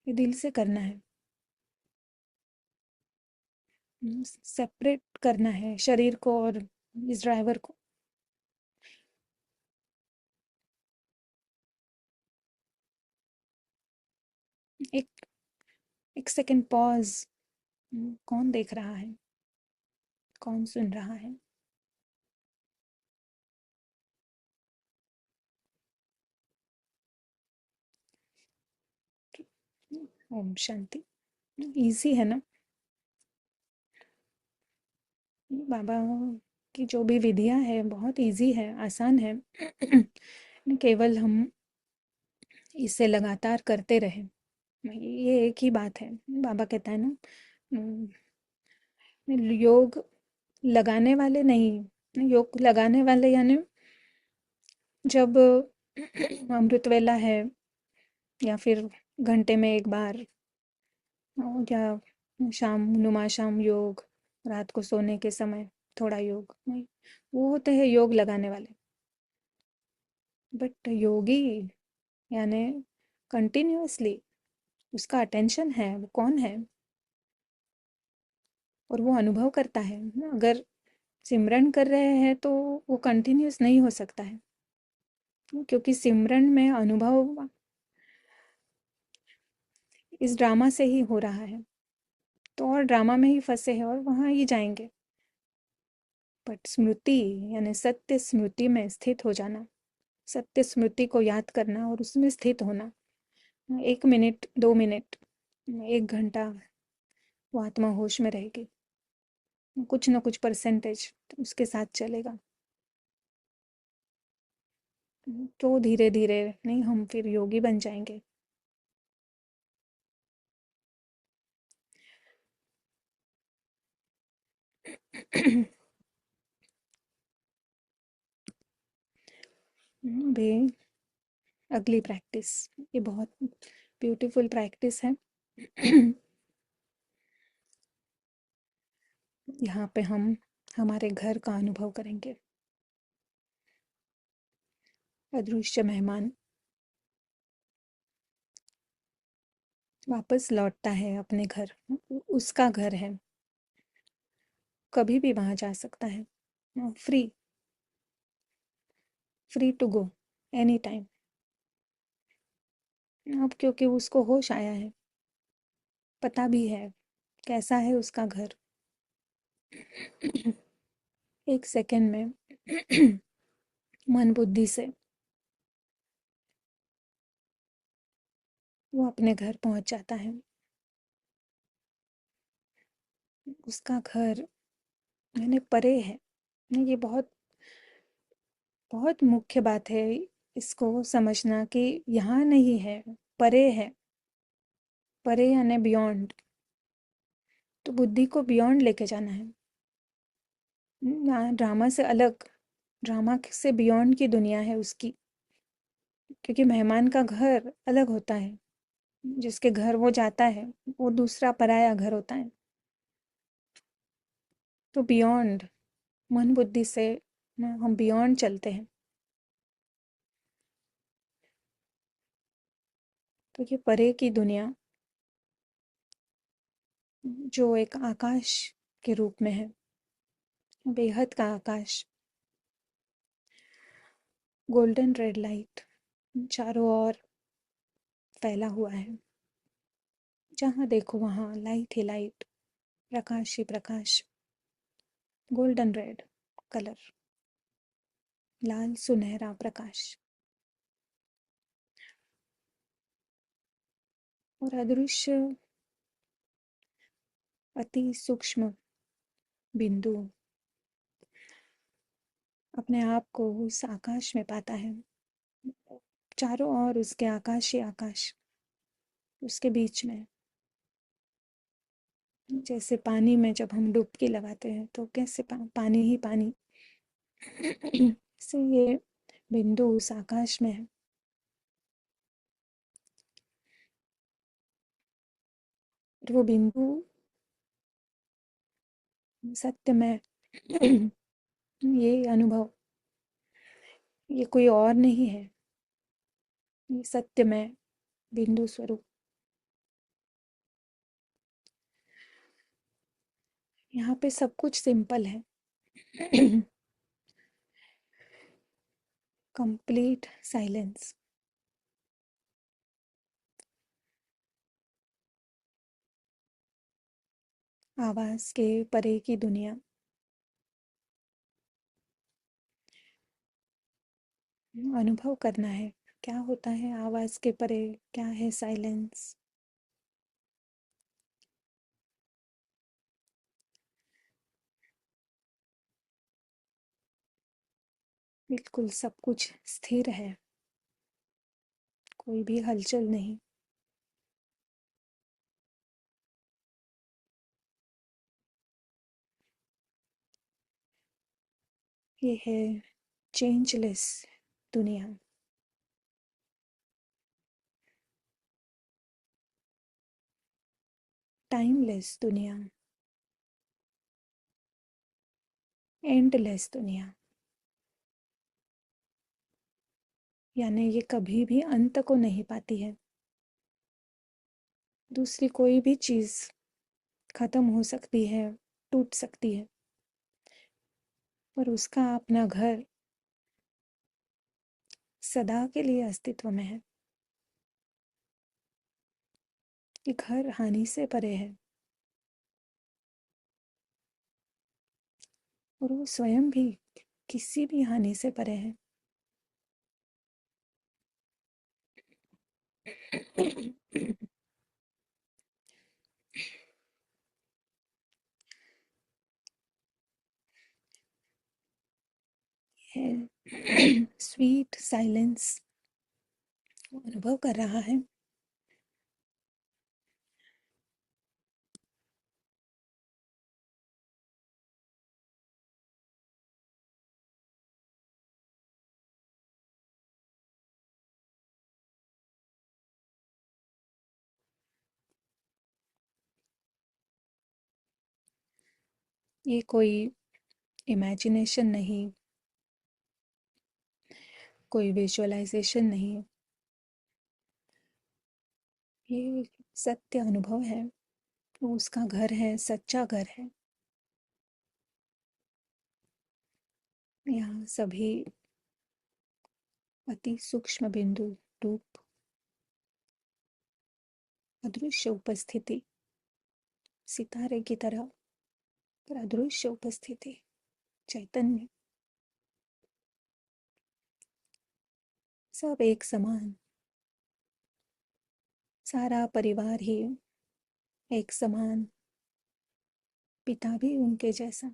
ये दिल से करना है, सेपरेट करना है शरीर को और इस ड्राइवर को। एक एक सेकंड पॉज, कौन देख रहा है, कौन सुन रहा है? ओम शांति। इजी है ना? बाबा की जो भी विधियां है बहुत इजी है, आसान है। केवल हम इसे लगातार करते रहे, ये एक ही बात है। बाबा कहता है ना, योग लगाने वाले नहीं, योग लगाने वाले यानी जब अमृत वेला है या फिर घंटे में एक बार, या शाम नुमा शाम योग, रात को सोने के समय थोड़ा योग, नहीं, वो होते हैं योग लगाने वाले। बट योगी यानी कंटिन्यूअसली उसका अटेंशन है, वो कौन है और वो अनुभव करता है। अगर सिमरन कर रहे हैं तो वो कंटिन्यूअस नहीं हो सकता है, क्योंकि सिमरन में अनुभव इस ड्रामा से ही हो रहा है, तो और ड्रामा में ही फंसे हैं और वहाँ ही जाएंगे। बट स्मृति यानी सत्य स्मृति में स्थित हो जाना, सत्य स्मृति को याद करना और उसमें स्थित होना, 1 मिनट 2 मिनट 1 घंटा वो आत्मा होश में रहेगी, कुछ ना कुछ परसेंटेज उसके साथ चलेगा। तो धीरे धीरे नहीं, हम फिर योगी बन जाएंगे। भी अगली प्रैक्टिस, ये बहुत ब्यूटीफुल प्रैक्टिस है। यहाँ पे हम हमारे घर का अनुभव करेंगे। अदृश्य मेहमान वापस लौटता है अपने घर, उसका घर है, कभी भी वहाँ जा सकता है, free, free to go any time. अब क्योंकि उसको होश आया है, पता भी है कैसा है उसका घर। एक सेकंड में मन बुद्धि से वो अपने घर पहुंच जाता है। उसका घर यानी परे है। ये बहुत बहुत मुख्य बात है, इसको समझना कि यहाँ नहीं है, परे है। परे यानी बियॉन्ड। तो बुद्धि को बियॉन्ड लेके जाना है, ड्रामा से अलग, ड्रामा से बियॉन्ड की दुनिया है उसकी। क्योंकि मेहमान का घर अलग होता है, जिसके घर वो जाता है वो दूसरा पराया घर होता है। तो बियॉन्ड, मन बुद्धि से हम बियॉन्ड चलते हैं। तो ये परे की दुनिया जो एक आकाश के रूप में है, बेहद का आकाश, गोल्डन रेड लाइट चारों ओर फैला हुआ है। जहाँ देखो वहाँ लाइट ही लाइट, प्रकाश ही प्रकाश, गोल्डन रेड कलर, लाल सुनहरा प्रकाश। और अदृश्य अति सूक्ष्म बिंदु अपने आप को उस आकाश में पाता है। चारों ओर उसके आकाश ही आकाश, उसके बीच में। जैसे पानी में जब हम डुबकी लगाते हैं तो कैसे पानी ही पानी, से ये बिंदु उस आकाश में है। और वो बिंदु सत्य में, ये अनुभव, ये कोई और नहीं है, ये सत्य में बिंदु स्वरूप। यहाँ पे सब कुछ सिंपल है। Complete silence. आवाज के परे की दुनिया। अनुभव करना है क्या होता है आवाज के परे, क्या है साइलेंस। बिल्कुल सब कुछ स्थिर है, कोई भी हलचल नहीं। ये है चेंजलेस दुनिया, टाइमलेस दुनिया, एंडलेस दुनिया। यानी ये कभी भी अंत को नहीं पाती है। दूसरी कोई भी चीज खत्म हो सकती है, टूट सकती है, पर उसका अपना घर सदा के लिए अस्तित्व में है। ये घर हानि से परे है, और वो स्वयं भी किसी भी हानि से परे है। है स्वीट साइलेंस अनुभव कर रहा है। ये कोई इमेजिनेशन नहीं, कोई विजुअलाइजेशन नहीं, ये सत्य अनुभव है। वो उसका घर है, सच्चा घर है। यहाँ सभी अति सूक्ष्म बिंदु, रूप, अदृश्य उपस्थिति, सितारे की तरह, पर अदृश्य उपस्थिति, चैतन्य, सब एक समान, सारा परिवार ही एक समान, पिता भी उनके जैसा,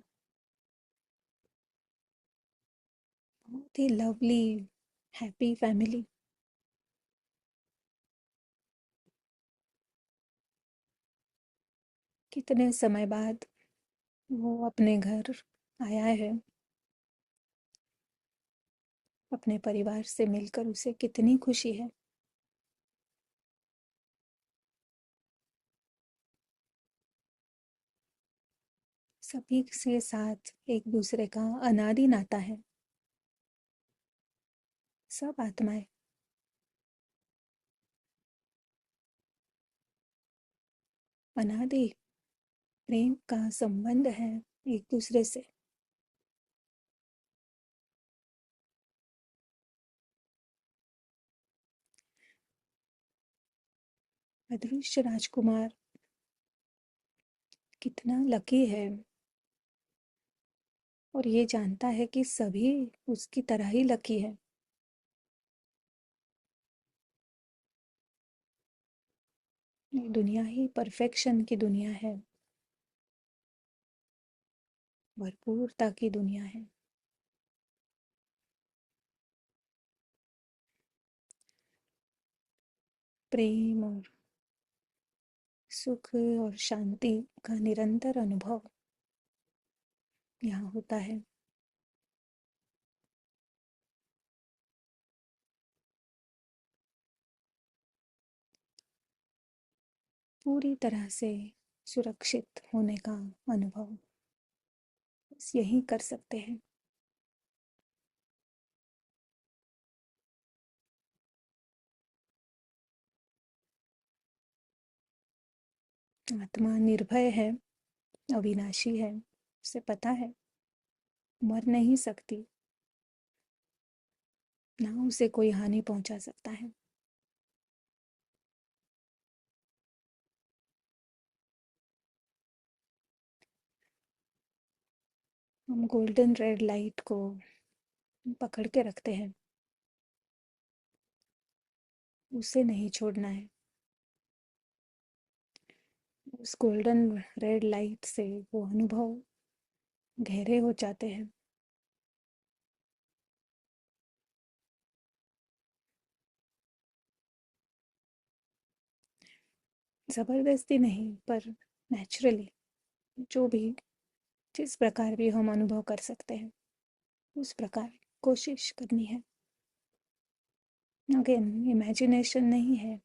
बहुत ही लवली, हैप्पी फैमिली। कितने समय बाद वो अपने घर आया है, अपने परिवार से मिलकर उसे कितनी खुशी है। सभी के साथ एक दूसरे का अनादि नाता है, सब आत्माएं। अनादि प्रेम का संबंध है एक दूसरे से। अदृश्य राजकुमार कितना लकी है, और ये जानता है कि सभी उसकी तरह ही लकी है। ये दुनिया ही परफेक्शन की दुनिया है, भरपूरता की दुनिया है। प्रेम और सुख और शांति का निरंतर अनुभव यहाँ होता है। पूरी तरह से सुरक्षित होने का अनुभव बस यही कर सकते हैं। आत्मा निर्भय है, अविनाशी है, उसे पता है मर नहीं सकती, ना उसे कोई हानि पहुंचा सकता है। हम गोल्डन रेड लाइट को पकड़ के रखते हैं, उसे नहीं छोड़ना है। उस गोल्डन रेड लाइट से वो अनुभव गहरे हो जाते हैं। जबरदस्ती नहीं, पर नेचुरली, जो भी, जिस प्रकार भी हम अनुभव कर सकते हैं उस प्रकार कोशिश करनी है। अगेन, इमेजिनेशन नहीं है,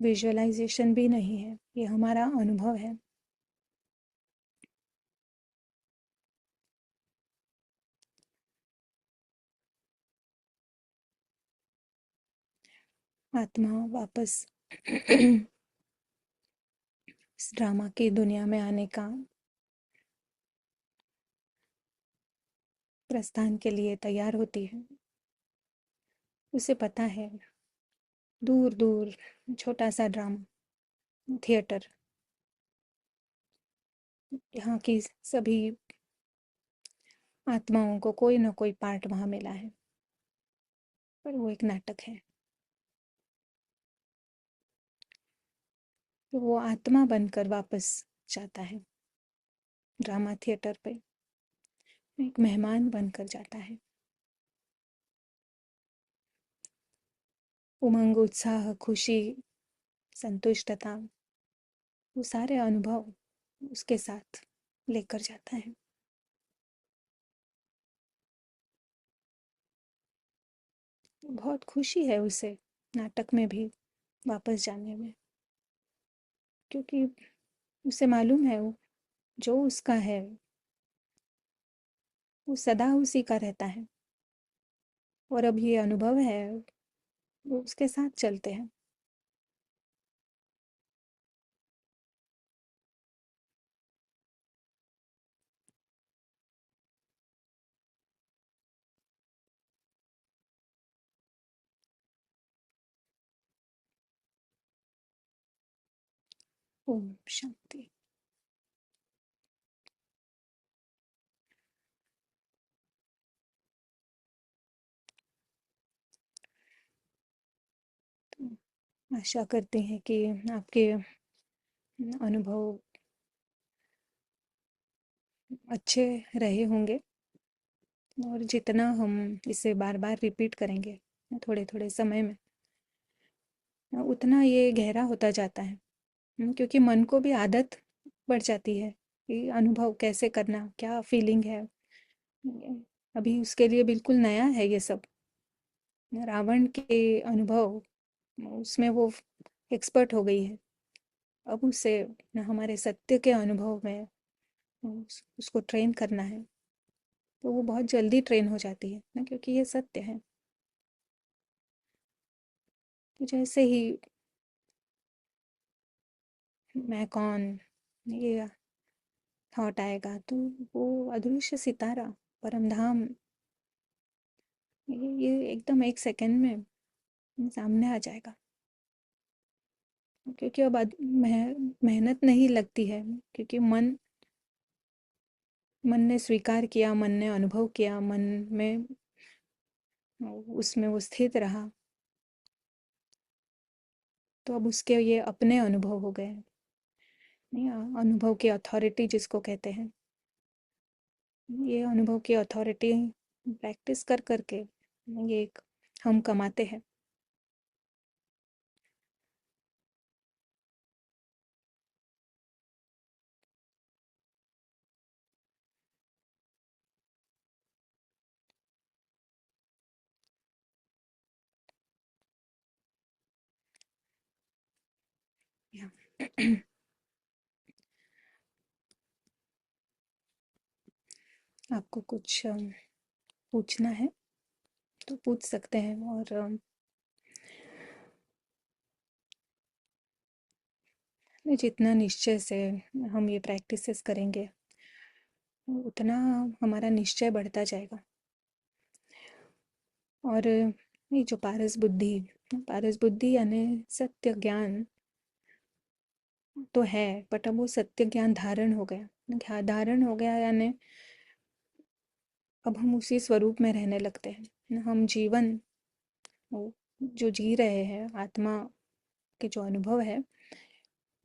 विजुअलाइजेशन भी नहीं है, ये हमारा अनुभव है। आत्मा वापस इस ड्रामा की दुनिया में आने का प्रस्थान के लिए तैयार होती है। उसे पता है दूर दूर छोटा सा ड्रामा थिएटर, यहाँ की सभी आत्माओं को कोई ना कोई पार्ट वहाँ मिला है, पर वो एक नाटक है। तो वो आत्मा बनकर वापस जाता है ड्रामा थिएटर पे, एक मेहमान बनकर जाता है। उमंग, उत्साह, खुशी, संतुष्टता, वो सारे अनुभव उसके साथ लेकर जाता है। बहुत खुशी है उसे नाटक में भी वापस जाने में, क्योंकि उसे मालूम है वो जो उसका है वो सदा उसी का रहता है, और अब ये अनुभव है वो उसके साथ चलते हैं। ओम शांति। तो आशा करते हैं कि आपके अनुभव अच्छे रहे होंगे, और जितना हम इसे बार बार रिपीट करेंगे थोड़े थोड़े समय में, उतना ये गहरा होता जाता है। क्योंकि मन को भी आदत पड़ जाती है कि अनुभव कैसे करना, क्या फीलिंग है। अभी उसके लिए बिल्कुल नया है ये सब। रावण के अनुभव, उसमें वो एक्सपर्ट हो गई है। अब उसे हमारे सत्य के अनुभव में उसको ट्रेन करना है, तो वो बहुत जल्दी ट्रेन हो जाती है ना, क्योंकि ये सत्य है। तो जैसे ही मैं कौन, ये थॉट आएगा, तो वो अदृश्य सितारा, परम धाम, ये एकदम एक सेकंड में सामने आ जाएगा। क्योंकि अब मेहनत नहीं लगती है, क्योंकि मन मन ने स्वीकार किया, मन ने अनुभव किया, मन में उसमें वो स्थित रहा। तो अब उसके ये अपने अनुभव हो गए। नहीं, अनुभव की अथॉरिटी जिसको कहते हैं, ये अनुभव की अथॉरिटी प्रैक्टिस कर करके ये एक हम कमाते हैं। या। आपको कुछ पूछना है तो पूछ सकते हैं, और जितना निश्चय से हम ये प्रैक्टिसेस करेंगे, उतना हमारा निश्चय बढ़ता जाएगा। और ये जो पारस बुद्धि यानी सत्य ज्ञान तो है, बट अब वो सत्य ज्ञान धारण हो गया। क्या धारण हो गया, यानी अब हम उसी स्वरूप में रहने लगते हैं। हम जीवन वो जो जी रहे हैं, आत्मा के जो अनुभव है,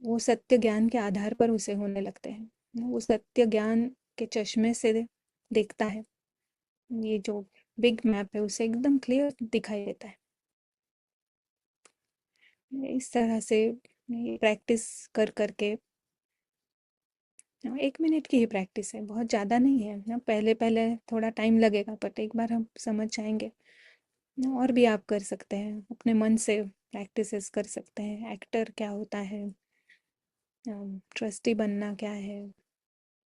वो सत्य ज्ञान के आधार पर उसे होने लगते हैं। वो सत्य ज्ञान के चश्मे से देखता है। ये जो बिग मैप है उसे एकदम क्लियर दिखाई देता है। इस तरह से ये प्रैक्टिस कर करके, 1 मिनट की ही प्रैक्टिस है, बहुत ज़्यादा नहीं है ना। पहले पहले थोड़ा टाइम लगेगा, बट एक बार हम समझ जाएंगे ना। और भी आप कर सकते हैं, अपने मन से प्रैक्टिसेस कर सकते हैं। एक्टर क्या होता है, ट्रस्टी बनना क्या है,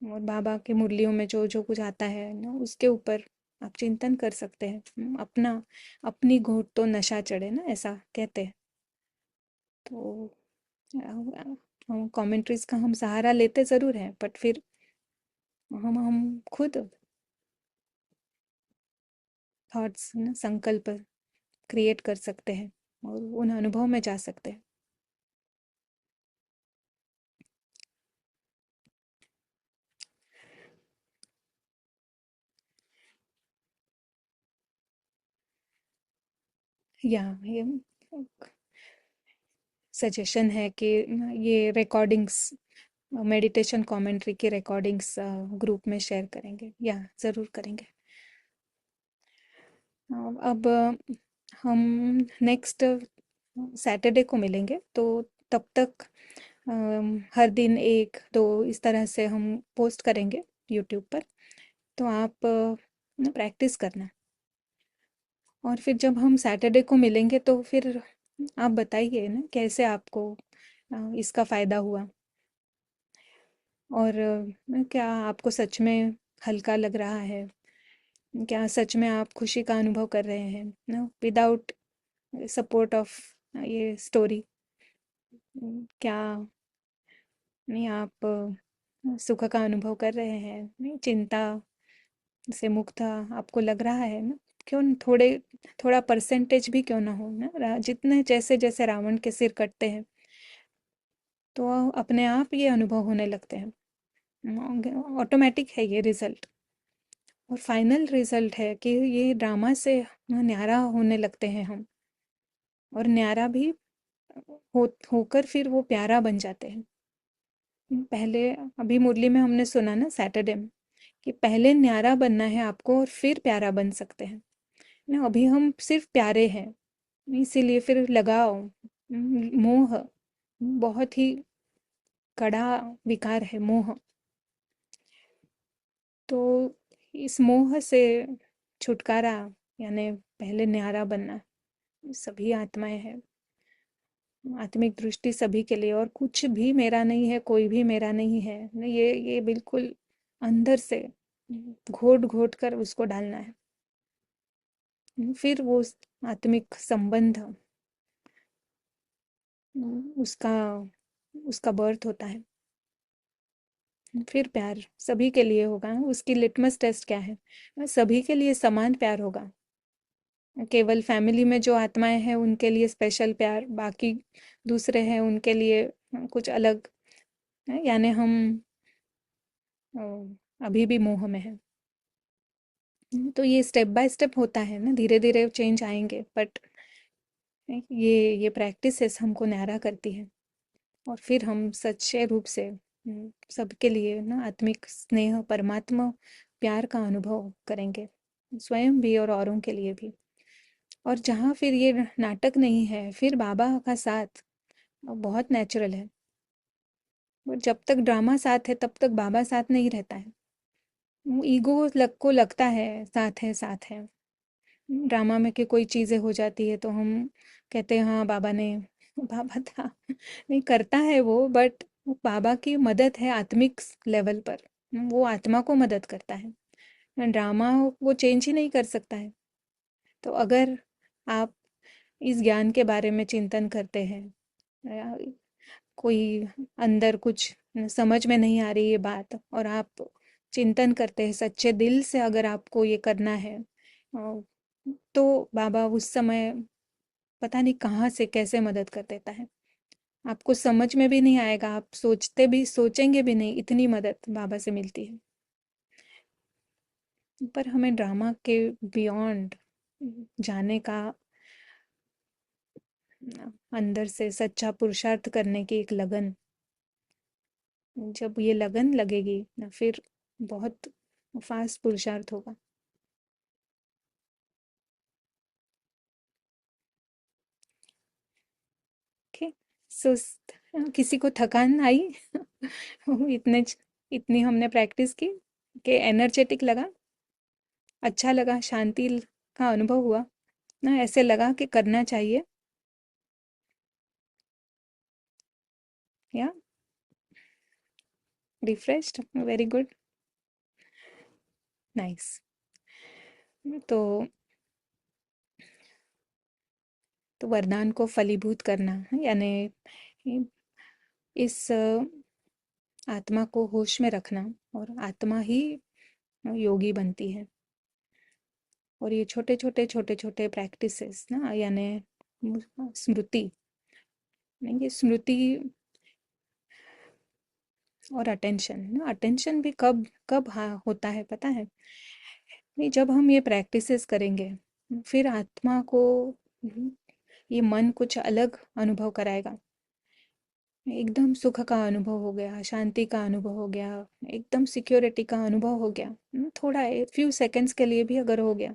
और बाबा के मुरलियों में जो जो कुछ आता है ना, उसके ऊपर आप चिंतन कर सकते हैं। अपना अपनी घोट तो नशा चढ़े ना, ऐसा कहते हैं। तो हम कमेंट्रीज का हम सहारा लेते ज़रूर हैं, बट फिर हम खुद थॉट्स ना, संकल्प क्रिएट कर सकते हैं, और उन अनुभव में जा सकते हैं। या ये सजेशन है कि ये रिकॉर्डिंग्स, मेडिटेशन कमेंट्री की रिकॉर्डिंग्स ग्रुप में शेयर करेंगे, या ज़रूर करेंगे। अब हम नेक्स्ट सैटरडे को मिलेंगे, तो तब तक हर दिन एक दो इस तरह से हम पोस्ट करेंगे यूट्यूब पर। तो आप प्रैक्टिस करना, और फिर जब हम सैटरडे को मिलेंगे तो फिर आप बताइए ना कैसे आपको इसका फ़ायदा हुआ, और क्या आपको सच में हल्का लग रहा है, क्या सच में आप खुशी का अनुभव कर रहे हैं ना, विदाउट सपोर्ट ऑफ ये स्टोरी। क्या नहीं आप सुख का अनुभव कर रहे हैं, नहीं चिंता से मुक्त आपको लग रहा है ना। क्यों थोड़े थोड़ा परसेंटेज भी क्यों ना हो ना, जितने जैसे जैसे रावण के सिर कटते हैं, तो अपने आप ये अनुभव होने लगते हैं, ऑटोमेटिक है ये रिजल्ट। और फाइनल रिजल्ट है कि ये ड्रामा से न्यारा होने लगते हैं हम, और न्यारा भी होकर फिर वो प्यारा बन जाते हैं। पहले अभी मुरली में हमने सुना ना सैटरडे में, कि पहले न्यारा बनना है आपको और फिर प्यारा बन सकते हैं ना। अभी हम सिर्फ प्यारे हैं, इसीलिए फिर लगाव, मोह बहुत ही कड़ा विकार है मोह। तो इस मोह से छुटकारा, यानी पहले न्यारा बनना, सभी आत्माएं हैं, आत्मिक दृष्टि सभी के लिए। और कुछ भी मेरा नहीं है, कोई भी मेरा नहीं है, नहीं, ये बिल्कुल अंदर से घोट घोट कर उसको डालना है। फिर वो आत्मिक संबंध, उसका उसका बर्थ होता है। फिर प्यार सभी के लिए होगा। उसकी लिटमस टेस्ट क्या है? सभी के लिए समान प्यार होगा। केवल फैमिली में जो आत्माएं हैं उनके लिए स्पेशल प्यार, बाकी दूसरे हैं उनके लिए कुछ अलग है। यानी हम अभी भी मोह में हैं। तो ये स्टेप बाय स्टेप होता है ना, धीरे धीरे चेंज आएंगे, बट ये प्रैक्टिसेस हमको न्यारा करती है। और फिर हम सच्चे रूप से सबके लिए ना आत्मिक स्नेह, परमात्मा प्यार का अनुभव करेंगे, स्वयं भी और औरों के लिए भी। और जहाँ फिर ये नाटक नहीं है, फिर बाबा का साथ बहुत नेचुरल है। और जब तक ड्रामा साथ है तब तक बाबा साथ नहीं रहता है। वो ईगो को लगता है साथ है साथ है। ड्रामा में कि कोई चीज़ें हो जाती है तो हम कहते हैं हाँ बाबा ने, बाबा था, नहीं करता है वो, बट बाबा की मदद है आत्मिक लेवल पर। वो आत्मा को मदद करता है, ड्रामा वो चेंज ही नहीं कर सकता है। तो अगर आप इस ज्ञान के बारे में चिंतन करते हैं, या कोई अंदर कुछ समझ में नहीं आ रही ये बात, और आप चिंतन करते हैं सच्चे दिल से, अगर आपको ये करना है, तो बाबा उस समय पता नहीं कहाँ से कैसे मदद कर देता है। आपको समझ में भी नहीं आएगा, आप सोचेंगे भी नहीं, इतनी मदद बाबा से मिलती है। पर हमें ड्रामा के बियॉन्ड जाने का, अंदर से सच्चा पुरुषार्थ करने की एक लगन, जब ये लगन लगेगी ना, फिर बहुत फास्ट पुरुषार्थ होगा। ओके। सो किसी को थकान आई? इतनी हमने प्रैक्टिस की कि एनर्जेटिक लगा, अच्छा लगा, शांति का अनुभव हुआ ना, ऐसे लगा कि करना चाहिए। या रिफ्रेश्ड, वेरी गुड, नाइस। तो वरदान को फलीभूत करना, यानी इस आत्मा को होश में रखना, और आत्मा ही योगी बनती है। और ये छोटे छोटे छोटे छोटे प्रैक्टिसेस ना, यानी स्मृति, नहीं, ये स्मृति और अटेंशन ना, अटेंशन भी कब कब हाँ होता है पता है? नहीं, जब हम ये प्रैक्टिसेस करेंगे, फिर आत्मा को ये मन कुछ अलग अनुभव कराएगा। एकदम सुख का अनुभव हो गया, शांति का अनुभव हो गया, एकदम सिक्योरिटी का अनुभव हो गया, थोड़ा फ्यू सेकंड्स के लिए भी अगर हो गया,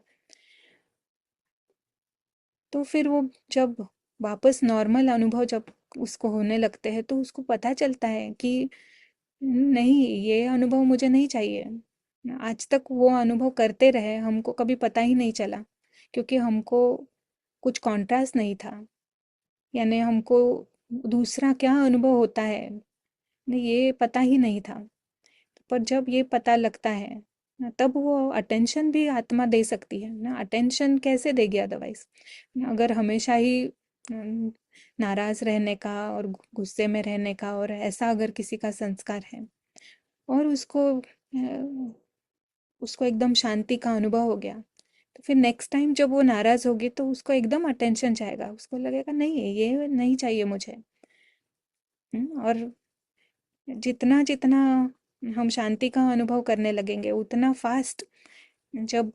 तो फिर वो जब वापस नॉर्मल अनुभव जब उसको होने लगते हैं, तो उसको पता चलता है कि नहीं, ये अनुभव मुझे नहीं चाहिए। आज तक वो अनुभव करते रहे, हमको कभी पता ही नहीं चला, क्योंकि हमको कुछ कॉन्ट्रास्ट नहीं था, यानी हमको दूसरा क्या अनुभव होता है नहीं, ये पता ही नहीं था। पर जब ये पता लगता है ना, तब वो अटेंशन भी आत्मा दे सकती है ना। अटेंशन कैसे देगी अदरवाइज? अगर हमेशा ही नाराज रहने का और गुस्से में रहने का, और ऐसा अगर किसी का संस्कार है, और उसको एकदम शांति का अनुभव हो गया, तो फिर नेक्स्ट टाइम जब वो नाराज होगी तो उसको एकदम अटेंशन चाहेगा, उसको लगेगा नहीं, ये नहीं चाहिए मुझे। और जितना जितना हम शांति का अनुभव करने लगेंगे उतना फास्ट जब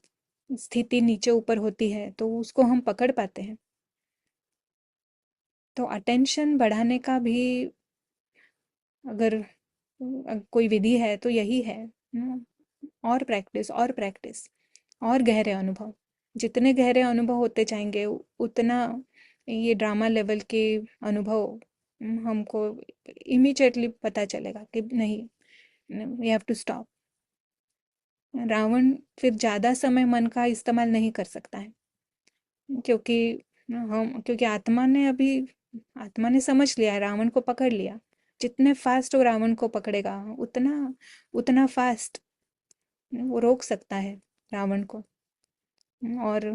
स्थिति नीचे ऊपर होती है तो उसको हम पकड़ पाते हैं। तो अटेंशन बढ़ाने का भी अगर कोई विधि है तो यही है। और प्रैक्टिस और प्रैक्टिस और गहरे अनुभव। जितने गहरे अनुभव होते जाएंगे उतना ये ड्रामा लेवल के अनुभव हमको इमीडिएटली पता चलेगा कि नहीं, we have to stop. Ravan फिर ज़्यादा समय मन का इस्तेमाल नहीं कर सकता है, क्योंकि क्योंकि आत्मा ने समझ लिया है, रावण को पकड़ लिया। जितने फास्ट वो रावण को पकड़ेगा उतना उतना फास्ट वो रोक सकता है रावण को। और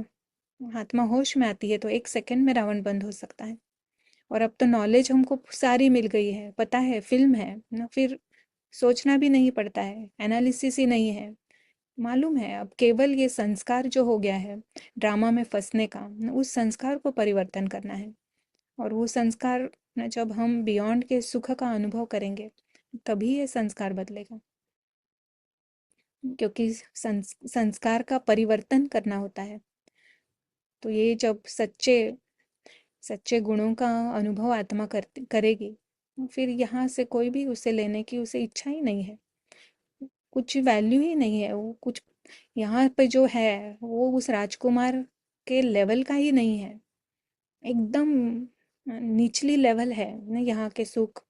आत्मा होश में आती है तो 1 सेकंड में रावण बंद हो सकता है। और अब तो नॉलेज हमको सारी मिल गई है, पता है, फिल्म है ना, फिर सोचना भी नहीं पड़ता है, एनालिसिस ही नहीं है, मालूम है। अब केवल ये संस्कार जो हो गया है ड्रामा में फंसने का, उस संस्कार को परिवर्तन करना है। और वो संस्कार जब हम बियॉन्ड के सुख का अनुभव करेंगे तभी ये संस्कार बदलेगा। क्योंकि संस्कार का परिवर्तन करना होता है। तो ये जब सच्चे सच्चे गुणों का अनुभव आत्मा करेगी, फिर यहाँ से कोई भी उसे लेने की उसे इच्छा ही नहीं है, कुछ वैल्यू ही नहीं है। वो कुछ यहाँ पे जो है वो उस राजकुमार के लेवल का ही नहीं है, एकदम निचली लेवल है ना यहाँ के सुख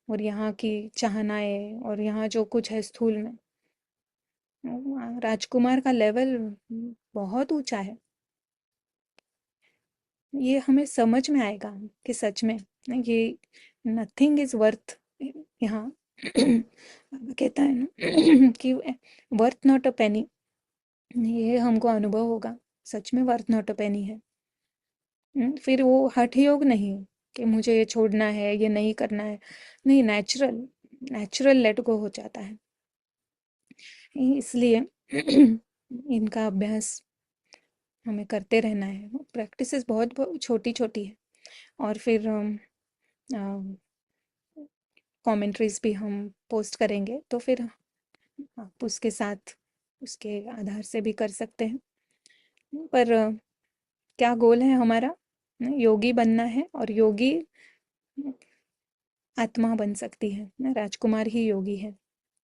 और यहाँ की चाहनाएं और यहाँ जो कुछ है स्थूल में। राजकुमार का लेवल बहुत ऊंचा है। ये हमें समझ में आएगा कि सच में ये नथिंग इज वर्थ, यहाँ बाबा कहता है ना कि वर्थ नॉट अ पेनी। ये हमको अनुभव होगा, सच में वर्थ नॉट अ पेनी है। फिर वो हठ योग नहीं कि मुझे ये छोड़ना है, ये नहीं करना है, नहीं, नेचुरल नेचुरल लेट गो हो जाता है। इसलिए इनका अभ्यास हमें करते रहना है। प्रैक्टिसेस बहुत बहुत छोटी छोटी है। और फिर कमेंट्रीज भी हम पोस्ट करेंगे तो फिर आप उसके साथ उसके आधार से भी कर सकते हैं। पर क्या गोल है हमारा? योगी बनना है, और योगी आत्मा बन सकती है ना, राजकुमार ही योगी है,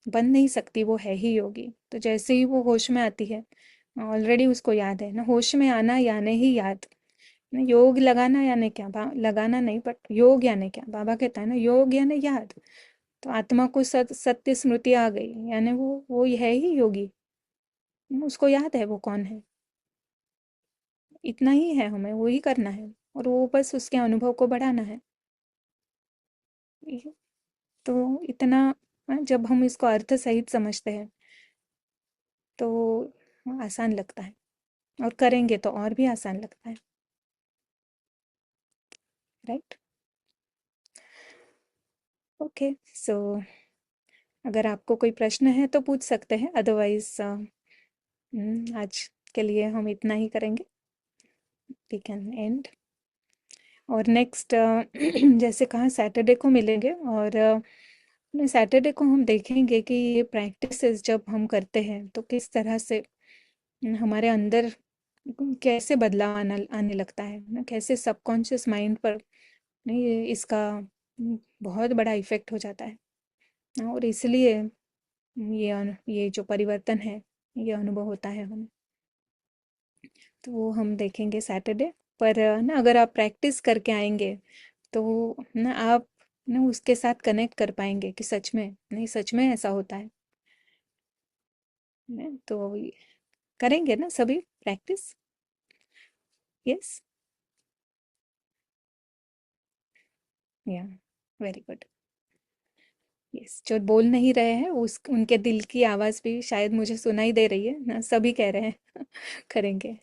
बन नहीं सकती, वो है ही योगी। तो जैसे ही वो होश में आती है, ऑलरेडी उसको याद है ना, होश में आना यानी ही याद ना, योग लगाना यानी क्या, लगाना नहीं बट योग यानी क्या, बाबा कहता है ना, योग यानी याद। तो आत्मा को सत्य स्मृति आ गई यानी वो है ही योगी, उसको याद है वो कौन है। इतना ही है, हमें वो ही करना है, और वो बस उसके अनुभव को बढ़ाना है। ये- तो इतना जब हम इसको अर्थ सहित समझते हैं तो आसान लगता है, और करेंगे तो और भी आसान लगता है। राइट। ओके, सो अगर आपको कोई प्रश्न है तो पूछ सकते हैं, अदरवाइज आज के लिए हम इतना ही करेंगे। We can end. और नेक्स्ट जैसे कहा सैटरडे को मिलेंगे, और सैटरडे को हम देखेंगे कि ये प्रैक्टिसेस जब हम करते हैं तो किस तरह से हमारे अंदर कैसे बदलाव आने लगता है ना, कैसे सबकॉन्शियस माइंड पर नहीं इसका बहुत बड़ा इफेक्ट हो जाता है। और इसलिए ये जो परिवर्तन है ये अनुभव होता है हमें। तो वो हम देखेंगे सैटरडे। पर ना अगर आप प्रैक्टिस करके आएंगे तो ना आप ना उसके साथ कनेक्ट कर पाएंगे कि सच में नहीं, सच में ऐसा होता है ना। तो करेंगे ना सभी प्रैक्टिस? यस। या, वेरी गुड। यस, जो बोल नहीं रहे हैं उस उनके दिल की आवाज़ भी शायद मुझे सुनाई दे रही है ना, सभी कह रहे हैं करेंगे।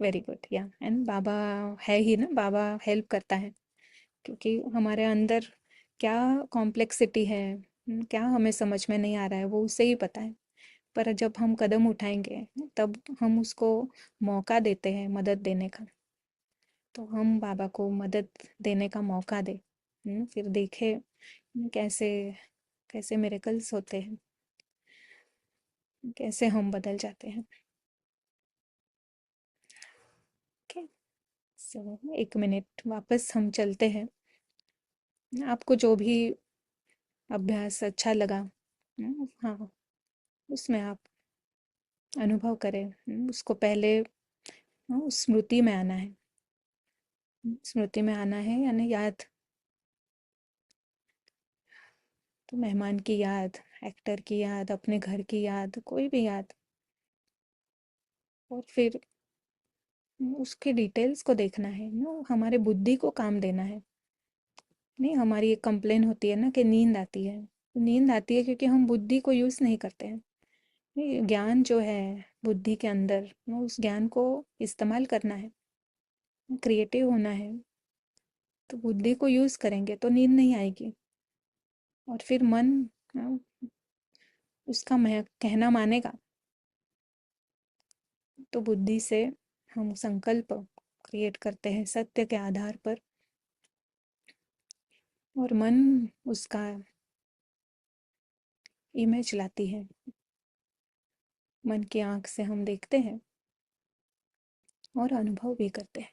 Very good. या, एंड बाबा है ही ना, बाबा हेल्प करता है, क्योंकि हमारे अंदर क्या कॉम्प्लेक्सिटी है, क्या हमें समझ में नहीं आ रहा है, वो उसे ही पता है। पर जब हम कदम उठाएंगे तब हम उसको मौका देते हैं मदद देने का। तो हम बाबा को मदद देने का मौका दें। फिर देखे कैसे कैसे मिरेकल्स होते हैं, कैसे हम बदल जाते हैं। ओके, सो 1 मिनट वापस हम चलते हैं। आपको जो भी अभ्यास अच्छा लगा, हाँ, उसमें आप अनुभव करें। उसको पहले उस स्मृति में आना है। स्मृति में आना है यानी याद, तो मेहमान की याद, एक्टर की याद, अपने घर की याद, कोई भी याद। और फिर उसके डिटेल्स को देखना है ना, हमारे बुद्धि को काम देना है। नहीं, हमारी एक कंप्लेन होती है ना कि नींद आती है। नींद आती है क्योंकि हम बुद्धि को यूज़ नहीं करते हैं। नहीं, ज्ञान जो है बुद्धि के अंदर, वो उस ज्ञान को इस्तेमाल करना है, क्रिएटिव होना है। तो बुद्धि को यूज़ करेंगे तो नींद नहीं आएगी। और फिर मन उसका कहना मानेगा। तो बुद्धि से हम संकल्प क्रिएट करते हैं सत्य के आधार पर, और मन उसका इमेज लाती है। मन की आंख से हम देखते हैं और अनुभव भी करते हैं।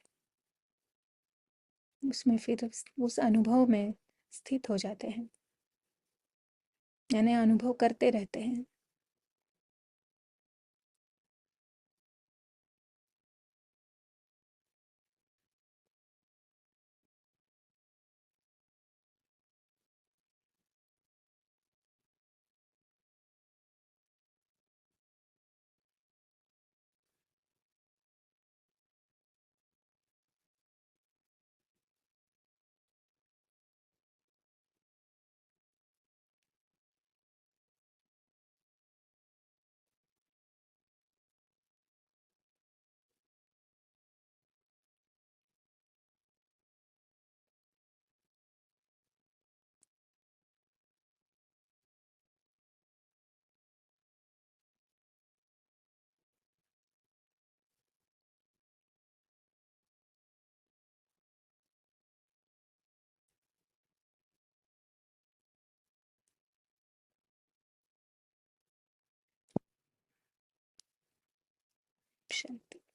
उसमें फिर उस अनुभव में स्थित हो जाते हैं, यानी अनुभव करते रहते हैं। शांति।